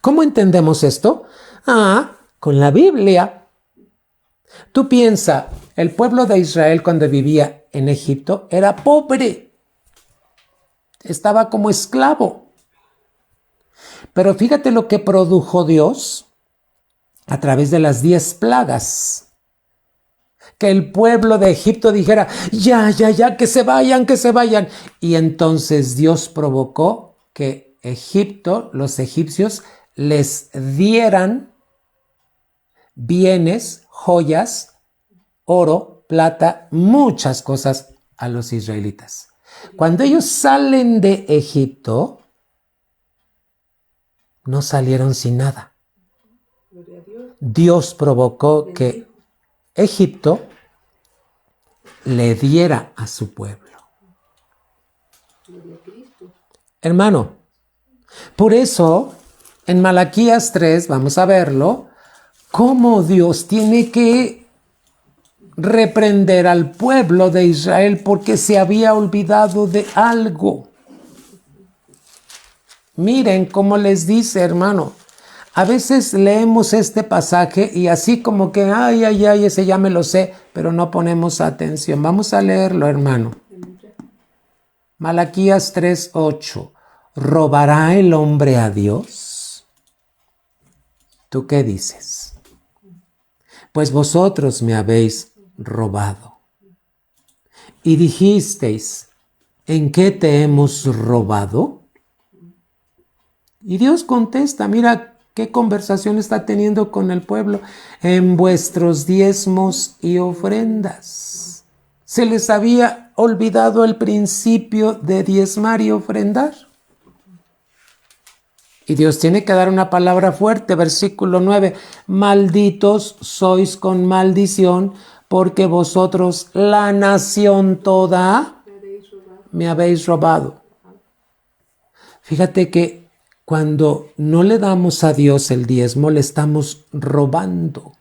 ¿Cómo entendemos esto? Con la Biblia. Tú piensa, el pueblo de Israel cuando vivía en Egipto era pobre. Estaba como esclavo. Pero fíjate lo que produjo Dios a través de las 10 plagas. Que el pueblo de Egipto dijera, ya, que se vayan, que se vayan. Y entonces Dios provocó que Egipto, los egipcios, les dieran bienes, joyas, oro, plata, muchas cosas a los israelitas. Cuando ellos salen de Egipto, no salieron sin nada. Dios provocó que Egipto le diera a su pueblo. Hermano, por eso en Malaquías 3, vamos a verlo, cómo Dios tiene que reprender al pueblo de Israel porque se había olvidado de algo. Miren cómo les dice, hermano. A veces leemos este pasaje y así como que, ay, ese ya me lo sé, pero no ponemos atención. Vamos a leerlo, hermano. Malaquías 3:8. ¿Robará el hombre a Dios? ¿Tú qué dices? Pues vosotros me habéis robado. Y dijisteis, ¿en qué te hemos robado? Y Dios contesta, mira qué conversación está teniendo con el pueblo. En vuestros diezmos y ofrendas. Se les había olvidado el principio de diezmar y ofrendar. Y Dios tiene que dar una palabra fuerte, versículo 9. Malditos sois con maldición, porque vosotros, la nación toda, me habéis robado. Fíjate que cuando no le damos a Dios el diezmo, le estamos robando,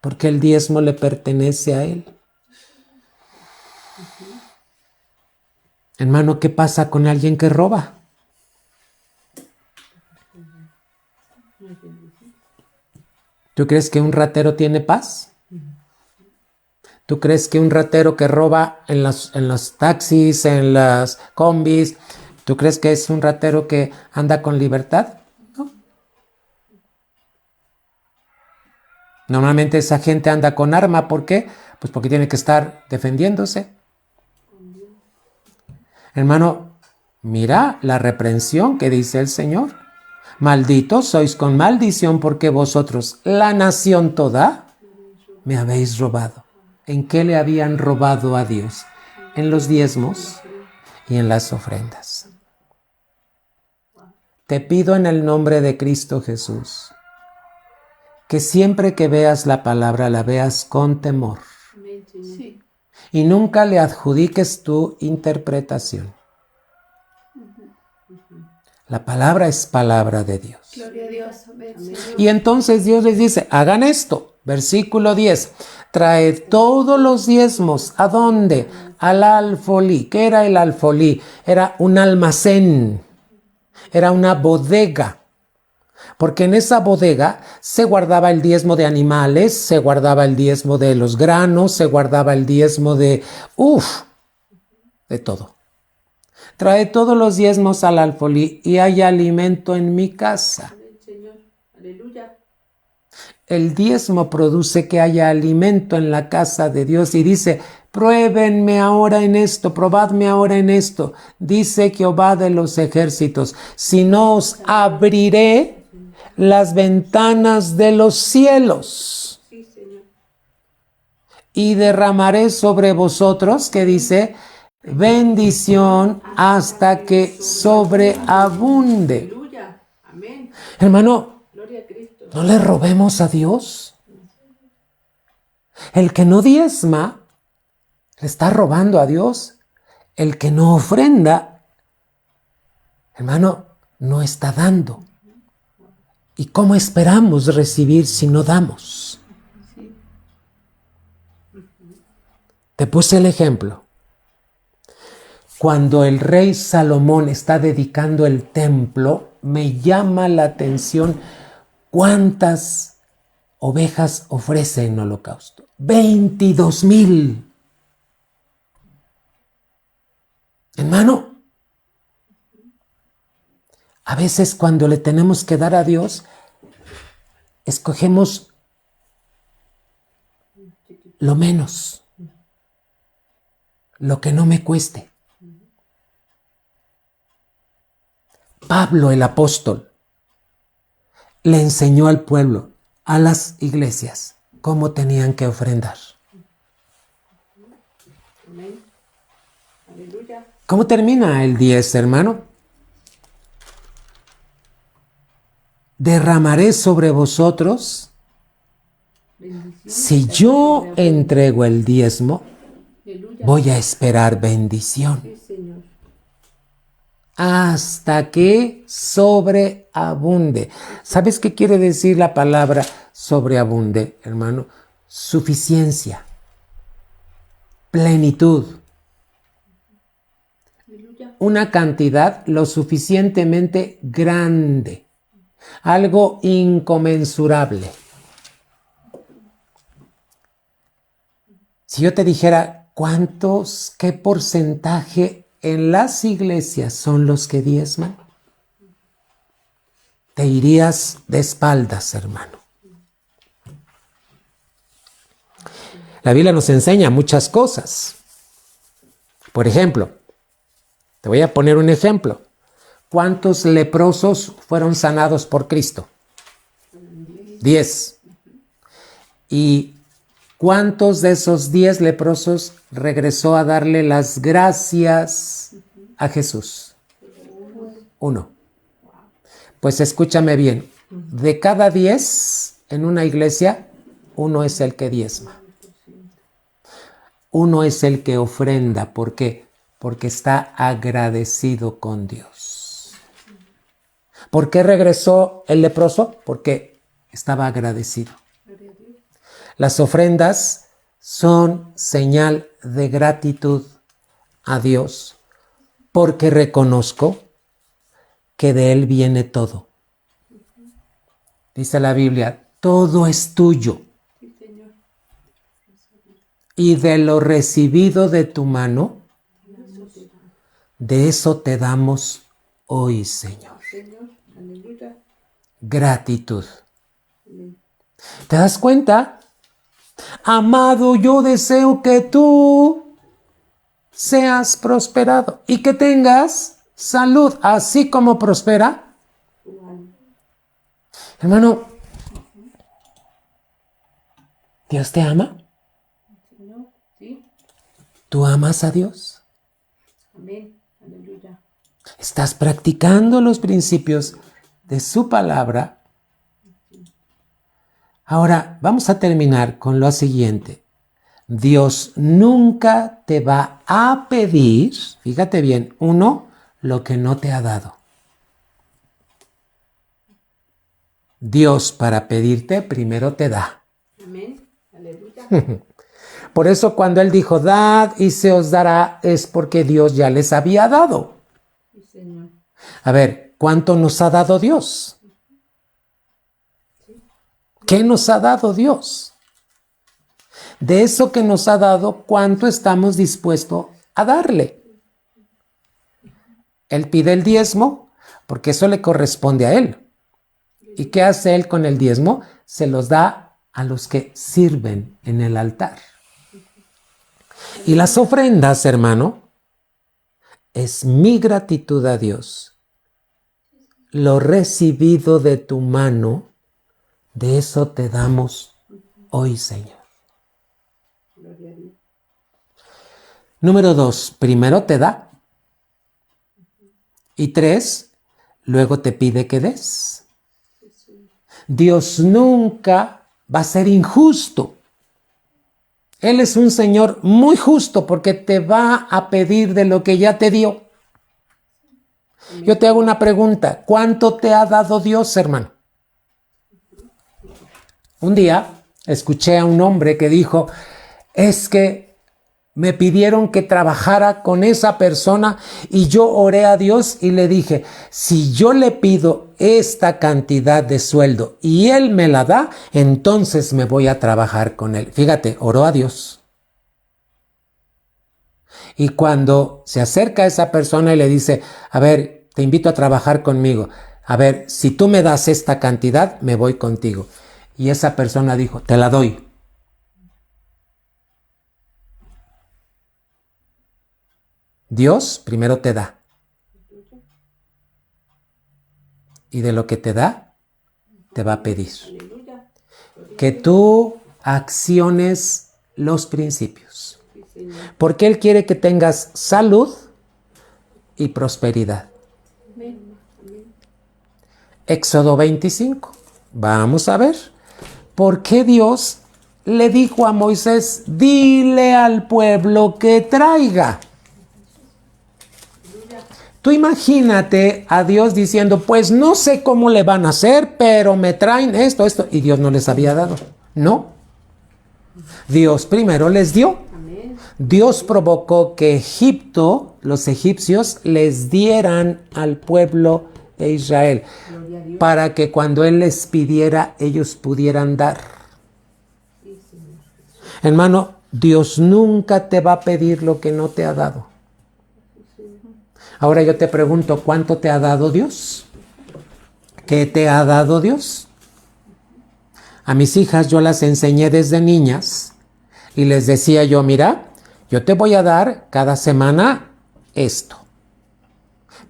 porque el diezmo le pertenece a Él. Hermano, ¿qué pasa con alguien que roba? ¿Tú crees que un ratero tiene paz? ¿Tú crees que un ratero que roba en los taxis, en las combis, tú crees que es un ratero que anda con libertad? No. Normalmente esa gente anda con arma. ¿Por qué? Pues porque tiene que estar defendiéndose. Hermano, mira la reprensión que dice el Señor. Malditos sois con maldición porque vosotros, la nación toda, me habéis robado. ¿En qué le habían robado a Dios? En los diezmos y en las ofrendas. Te pido en el nombre de Cristo Jesús que siempre que veas la palabra la veas con temor. Sí. Y nunca le adjudiques tu interpretación. La palabra es palabra de Dios. Gloria a Dios. Amén. Y entonces Dios les dice, hagan esto. Versículo 10. Traed todos los diezmos. ¿A dónde? Al alfolí. ¿Qué era el alfolí? Era un almacén. Era una bodega. Porque en esa bodega se guardaba el diezmo de animales, se guardaba el diezmo de los granos, se guardaba el diezmo de todo. Trae todos los diezmos al alfolí y hay alimento en mi casa. Amén, Señor. Aleluya. El diezmo produce que haya alimento en la casa de Dios y dice, pruébenme ahora en esto, probadme ahora en esto. Dice Jehová de los ejércitos, si no os abriré las ventanas de los cielos Sí, Señor. y derramaré sobre vosotros, que dice, bendición hasta que sobreabunde. Aleluya. Amén. Hermano, Gloria a Cristo. no le robemos a Dios. El que no diezma, le está robando a Dios. El que no ofrenda, hermano, no está dando. ¿Y cómo esperamos recibir si no damos? Sí. Te puse el ejemplo. Cuando el rey Salomón está dedicando el templo, me llama la atención cuántas ovejas ofrece en holocausto. 22,000. Hermano, a veces cuando le tenemos que dar a Dios, escogemos lo menos, lo que no me cueste. Pablo el apóstol le enseñó al pueblo, a las iglesias, cómo tenían que ofrendar. Amén. Aleluya. ¿Cómo termina el 10, hermano? Derramaré sobre vosotros, Bendición. si yo entrego el diezmo, Aleluya. voy a esperar bendición. Sí, Señor. Hasta que sobreabunde. ¿Sabes qué quiere decir la palabra sobreabunde, hermano? Suficiencia, plenitud, Aleluya. una cantidad lo suficientemente grande, algo inconmensurable. Si yo te dijera qué porcentaje en las iglesias son los que diezman, te irías de espaldas, hermano. La Biblia nos enseña muchas cosas. Por ejemplo, te voy a poner un ejemplo. ¿Cuántos leprosos fueron sanados por Cristo? 10. ¿Y cuántos de esos 10 leprosos regresó a darle las gracias a Jesús? 1. Pues escúchame bien. De cada 10 en una iglesia, 1 es el que diezma. 1 es el que ofrenda. ¿Por qué? Porque está agradecido con Dios. ¿Por qué regresó el leproso? Porque estaba agradecido. Las ofrendas son señal de gratitud a Dios, porque reconozco que de Él viene todo. Dice la Biblia, todo es tuyo. Y de lo recibido de tu mano, de eso te damos hoy, Señor. Gratitud. ¿Te das cuenta? Amado, yo deseo que tú seas prosperado y que tengas salud, así como prospera. Hermano, ¿Dios te ama? ¿Tú amas a Dios? Amén. Aleluya. ¿Estás practicando los principios de su palabra? Ahora, vamos a terminar con lo siguiente. Dios nunca te va a pedir, fíjate bien, uno, lo que no te ha dado. Dios, para pedirte, primero te da. Amén. Aleluya. Por eso cuando Él dijo, dad y se os dará, es porque Dios ya les había dado. Sí, Señor. A ver, ¿cuánto nos ha dado Dios? ¿Qué nos ha dado Dios? De eso que nos ha dado, ¿cuánto estamos dispuestos a darle? Él pide el diezmo porque eso le corresponde a Él. ¿Y qué hace Él con el diezmo? Se los da a los que sirven en el altar. Y las ofrendas, hermano, es mi gratitud a Dios. Lo recibido de tu mano, de eso te damos hoy, Señor. Gloria a Dios. Número 2, primero te da. Y 3, luego te pide que des. Dios nunca va a ser injusto. Él es un Señor muy justo porque te va a pedir de lo que ya te dio. Yo te hago una pregunta. ¿Cuánto te ha dado Dios, hermano? Un día escuché a un hombre que dijo, es que me pidieron que trabajara con esa persona y yo oré a Dios y le dije, si yo le pido esta cantidad de sueldo y Él me la da, entonces me voy a trabajar con Él. Fíjate, oró a Dios. Y cuando se acerca a esa persona y le dice, a ver, te invito a trabajar conmigo. A ver, si tú me das esta cantidad, me voy contigo. Y esa persona dijo, te la doy. Dios primero te da. Y de lo que te da, te va a pedir. Aleluya. Que tú acciones los principios. Sí, Señor. Porque Él quiere que tengas salud y prosperidad. Amén. Amén. Éxodo 25. Vamos a ver. ¿Por qué Dios le dijo a Moisés, dile al pueblo que traiga? Tú imagínate a Dios diciendo, pues no sé cómo le van a hacer, pero me traen esto, y Dios no les había dado. No. Dios primero les dio. Amén. Dios provocó que Egipto, los egipcios, les dieran al pueblo de Israel Gloria a Dios. para que cuando Él les pidiera, ellos pudieran dar. Sí, Señor. Hermano, Dios nunca te va a pedir lo que no te ha dado. Ahora yo te pregunto, ¿cuánto te ha dado Dios? ¿Qué te ha dado Dios? A mis hijas yo las enseñé desde niñas y les decía yo, mira, yo te voy a dar cada semana esto.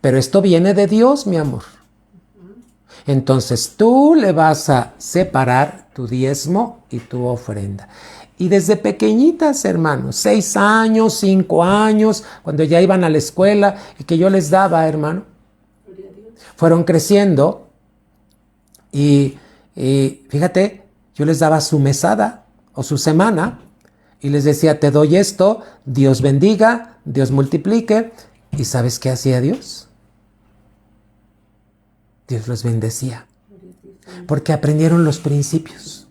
Pero esto viene de Dios, mi amor. Entonces tú le vas a separar tu diezmo y tu ofrenda. Y desde pequeñitas, hermanos, 6 años, 5 años, cuando ya iban a la escuela y que yo les daba, hermano, Gloria a Dios. fueron creciendo y fíjate, yo les daba su mesada o su semana y les decía, te doy esto, Dios bendiga, Dios multiplique. ¿Y sabes qué hacía Dios? Dios los bendecía. Porque aprendieron los principios.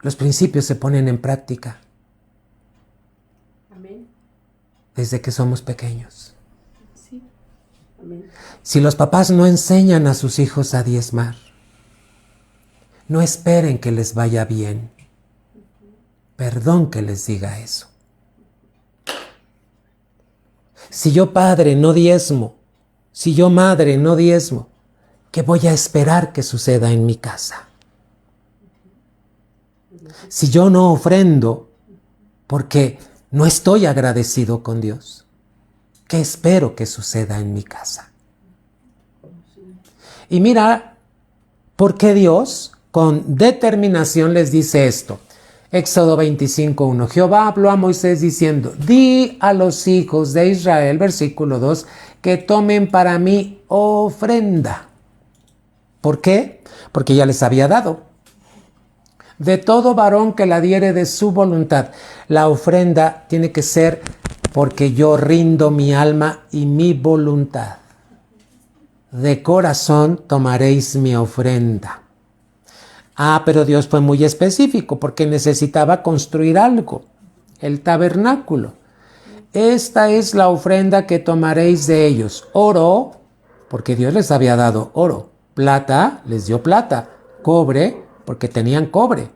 Los principios se ponen en práctica Amén. desde que somos pequeños. Sí. Amén. Si los papás no enseñan a sus hijos a diezmar, no esperen que les vaya bien. Perdón que les diga eso. Si yo padre no diezmo, si yo madre no diezmo, ¿qué voy a esperar que suceda en mi casa? Si yo no ofrendo porque no estoy agradecido con Dios, ¿qué espero que suceda en mi casa? Y mira, ¿por qué Dios con determinación les dice esto? Éxodo 25:1. Jehová habló a Moisés diciendo, di a los hijos de Israel, versículo 2, que tomen para mí ofrenda. ¿Por qué? Porque ya les había dado. De todo varón que la diere de su voluntad. La ofrenda tiene que ser porque yo rindo mi alma y mi voluntad. De corazón tomaréis mi ofrenda. Pero Dios fue muy específico porque necesitaba construir algo, el tabernáculo. Esta es la ofrenda que tomaréis de ellos. Oro, porque Dios les había dado oro. Plata, les dio plata. Cobre, porque tenían cobre.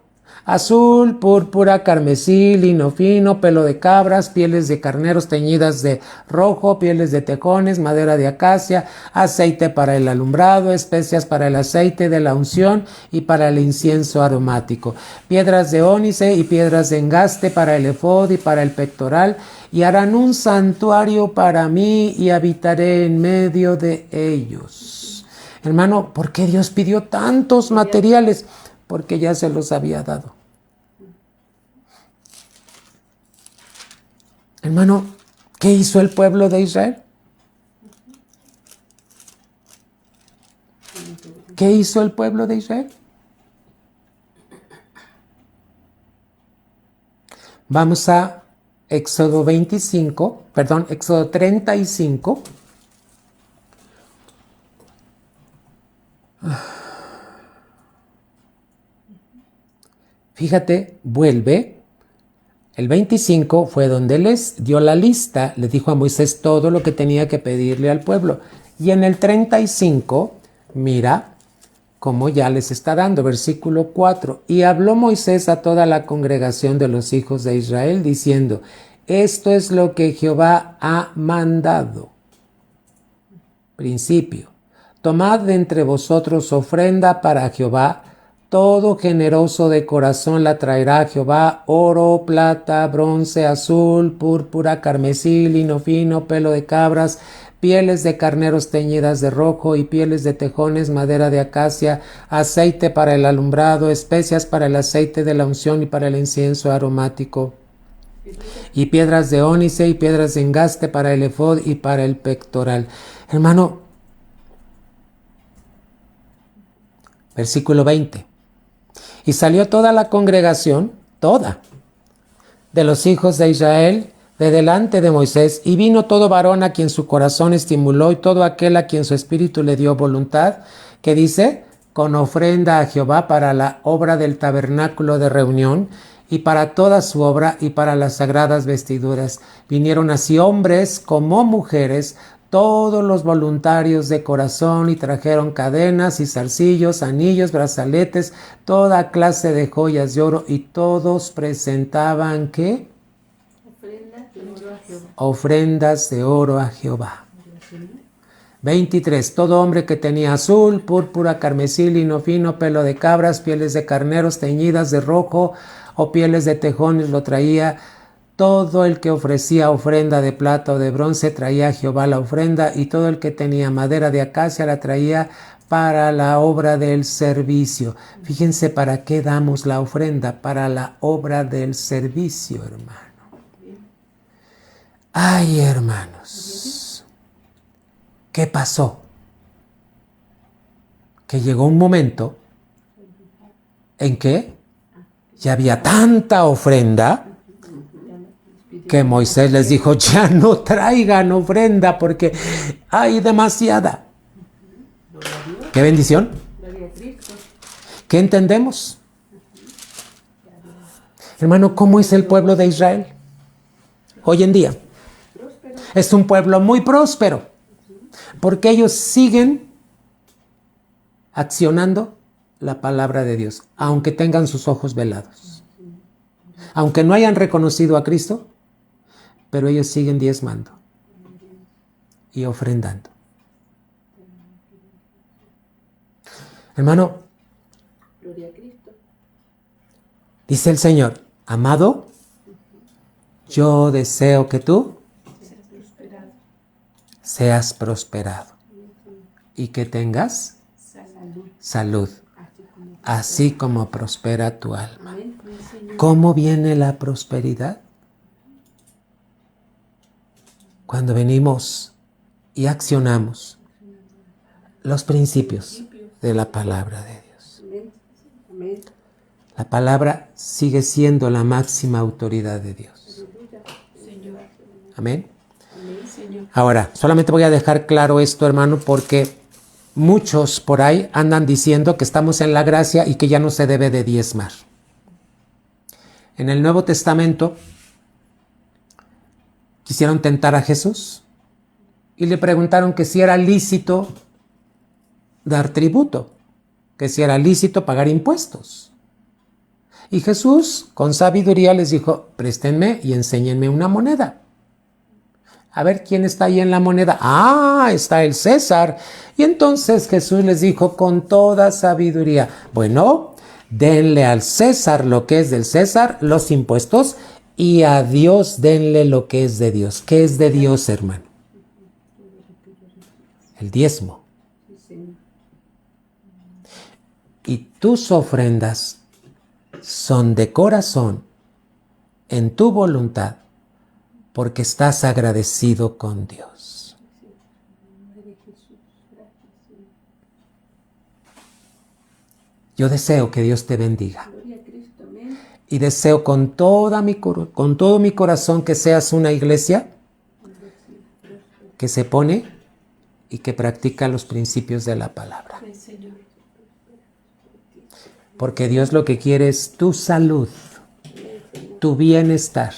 Azul, púrpura, carmesí, lino fino, pelo de cabras, pieles de carneros teñidas de rojo, pieles de tejones, madera de acacia, aceite para el alumbrado, especias para el aceite de la unción y para el incienso aromático, piedras de ónice y piedras de engaste para el efod y para el pectoral, y harán un santuario para mí y habitaré en medio de ellos. Hermano, ¿por qué Dios pidió tantos materiales? Porque ya se los había dado. Hermano, ¿qué hizo el pueblo de Israel? ¿Qué hizo el pueblo de Israel? Vamos a Éxodo 35. Fíjate, vuelve. El 25 fue donde les dio la lista, le dijo a Moisés todo lo que tenía que pedirle al pueblo. Y en el 35, mira cómo ya les está dando, versículo 4. Y habló Moisés a toda la congregación de los hijos de Israel, diciendo, esto es lo que Jehová ha mandado. Principio. Tomad de entre vosotros ofrenda para Jehová. Todo generoso de corazón la traerá a Jehová, oro, plata, bronce, azul, púrpura, carmesí, lino fino, pelo de cabras, pieles de carneros teñidas de rojo y pieles de tejones, madera de acacia, aceite para el alumbrado, especias para el aceite de la unción y para el incienso aromático, y piedras de ónice y piedras de engaste para el efod y para el pectoral. Hermano, versículo 20. Y salió toda la congregación, toda, de los hijos de Israel, de delante de Moisés, y vino todo varón a quien su corazón estimuló, y todo aquel a quien su espíritu le dio voluntad, que dice, con ofrenda a Jehová para la obra del tabernáculo de reunión, y para toda su obra, y para las sagradas vestiduras. Vinieron así hombres como mujeres, todos los voluntarios de corazón, y trajeron cadenas y zarcillos, anillos, brazaletes, toda clase de joyas de oro, y todos presentaban, ¿qué? Ofrendas de oro a Jehová. 23. Todo hombre que tenía azul, púrpura, carmesí, lino fino, pelo de cabras, pieles de carneros teñidas de rojo o pieles de tejones lo traía. Todo el que ofrecía ofrenda de plata o de bronce traía a Jehová la ofrenda, y todo el que tenía madera de acacia la traía para la obra del servicio. Fíjense para qué damos la ofrenda, para la obra del servicio, hermano. Ay, hermanos, ¿qué pasó? Que llegó un momento en que Y había tanta ofrenda que Moisés les dijo, ya no traigan ofrenda porque hay demasiada. ¡Qué bendición! ¿Qué entendemos? Hermano, ¿cómo es el pueblo de Israel hoy en día? Es un pueblo muy próspero, porque ellos siguen accionando la palabra de Dios, aunque tengan sus ojos velados. Aunque no hayan reconocido a Cristo, pero ellos siguen diezmando y ofrendando. Hermano, dice el Señor, amado, yo deseo que tú seas prosperado y que tengas salud, así como prospera tu alma. ¿Cómo viene la prosperidad? Cuando venimos y accionamos los principios de la palabra de Dios. La palabra sigue siendo la máxima autoridad de Dios. Amén. Ahora, solamente voy a dejar claro esto, hermano, porque muchos por ahí andan diciendo que estamos en la gracia y que ya no se debe de diezmar. En el Nuevo Testamento quisieron tentar a Jesús y le preguntaron que si era lícito dar tributo, que si era lícito pagar impuestos. Y Jesús, con sabiduría, les dijo, préstenme y enséñenme una moneda. A ver, ¿quién está ahí en la moneda? Ah, está el César. Y entonces Jesús les dijo con toda sabiduría, bueno, denle al César lo que es del César, los impuestos, y a Dios denle lo que es de Dios. ¿Qué es de Dios, hermano? El diezmo. Y tus ofrendas son de corazón, en tu voluntad, porque estás agradecido con Dios. Yo deseo que Dios te bendiga. Y deseo con todo mi corazón que seas una iglesia que se pone y que practica los principios de la palabra. Porque Dios lo que quiere es tu salud, tu bienestar.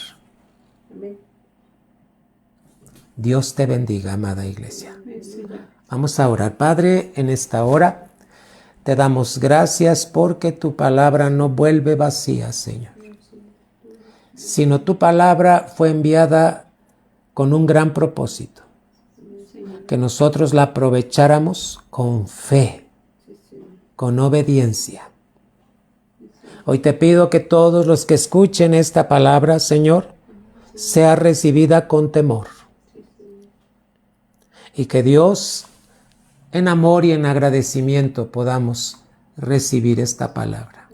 Dios te bendiga, amada iglesia. Vamos a orar. Padre, en esta hora te damos gracias porque tu palabra no vuelve vacía, Señor. Sino tu palabra fue enviada con un gran propósito. Que nosotros la aprovecháramos con fe, con obediencia. Hoy te pido que todos los que escuchen esta palabra, Señor, sea recibida con temor. Y que Dios, en amor y en agradecimiento, podamos recibir esta palabra.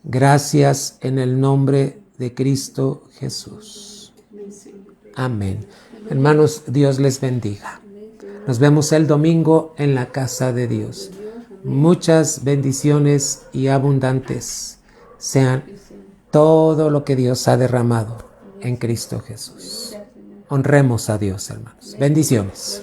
Gracias en el nombre de Cristo Jesús. Amén. Hermanos, Dios les bendiga. Nos vemos el domingo en la casa de Dios. Muchas bendiciones y abundantes sean todo lo que Dios ha derramado en Cristo Jesús. Honremos a Dios, hermanos. Bendiciones.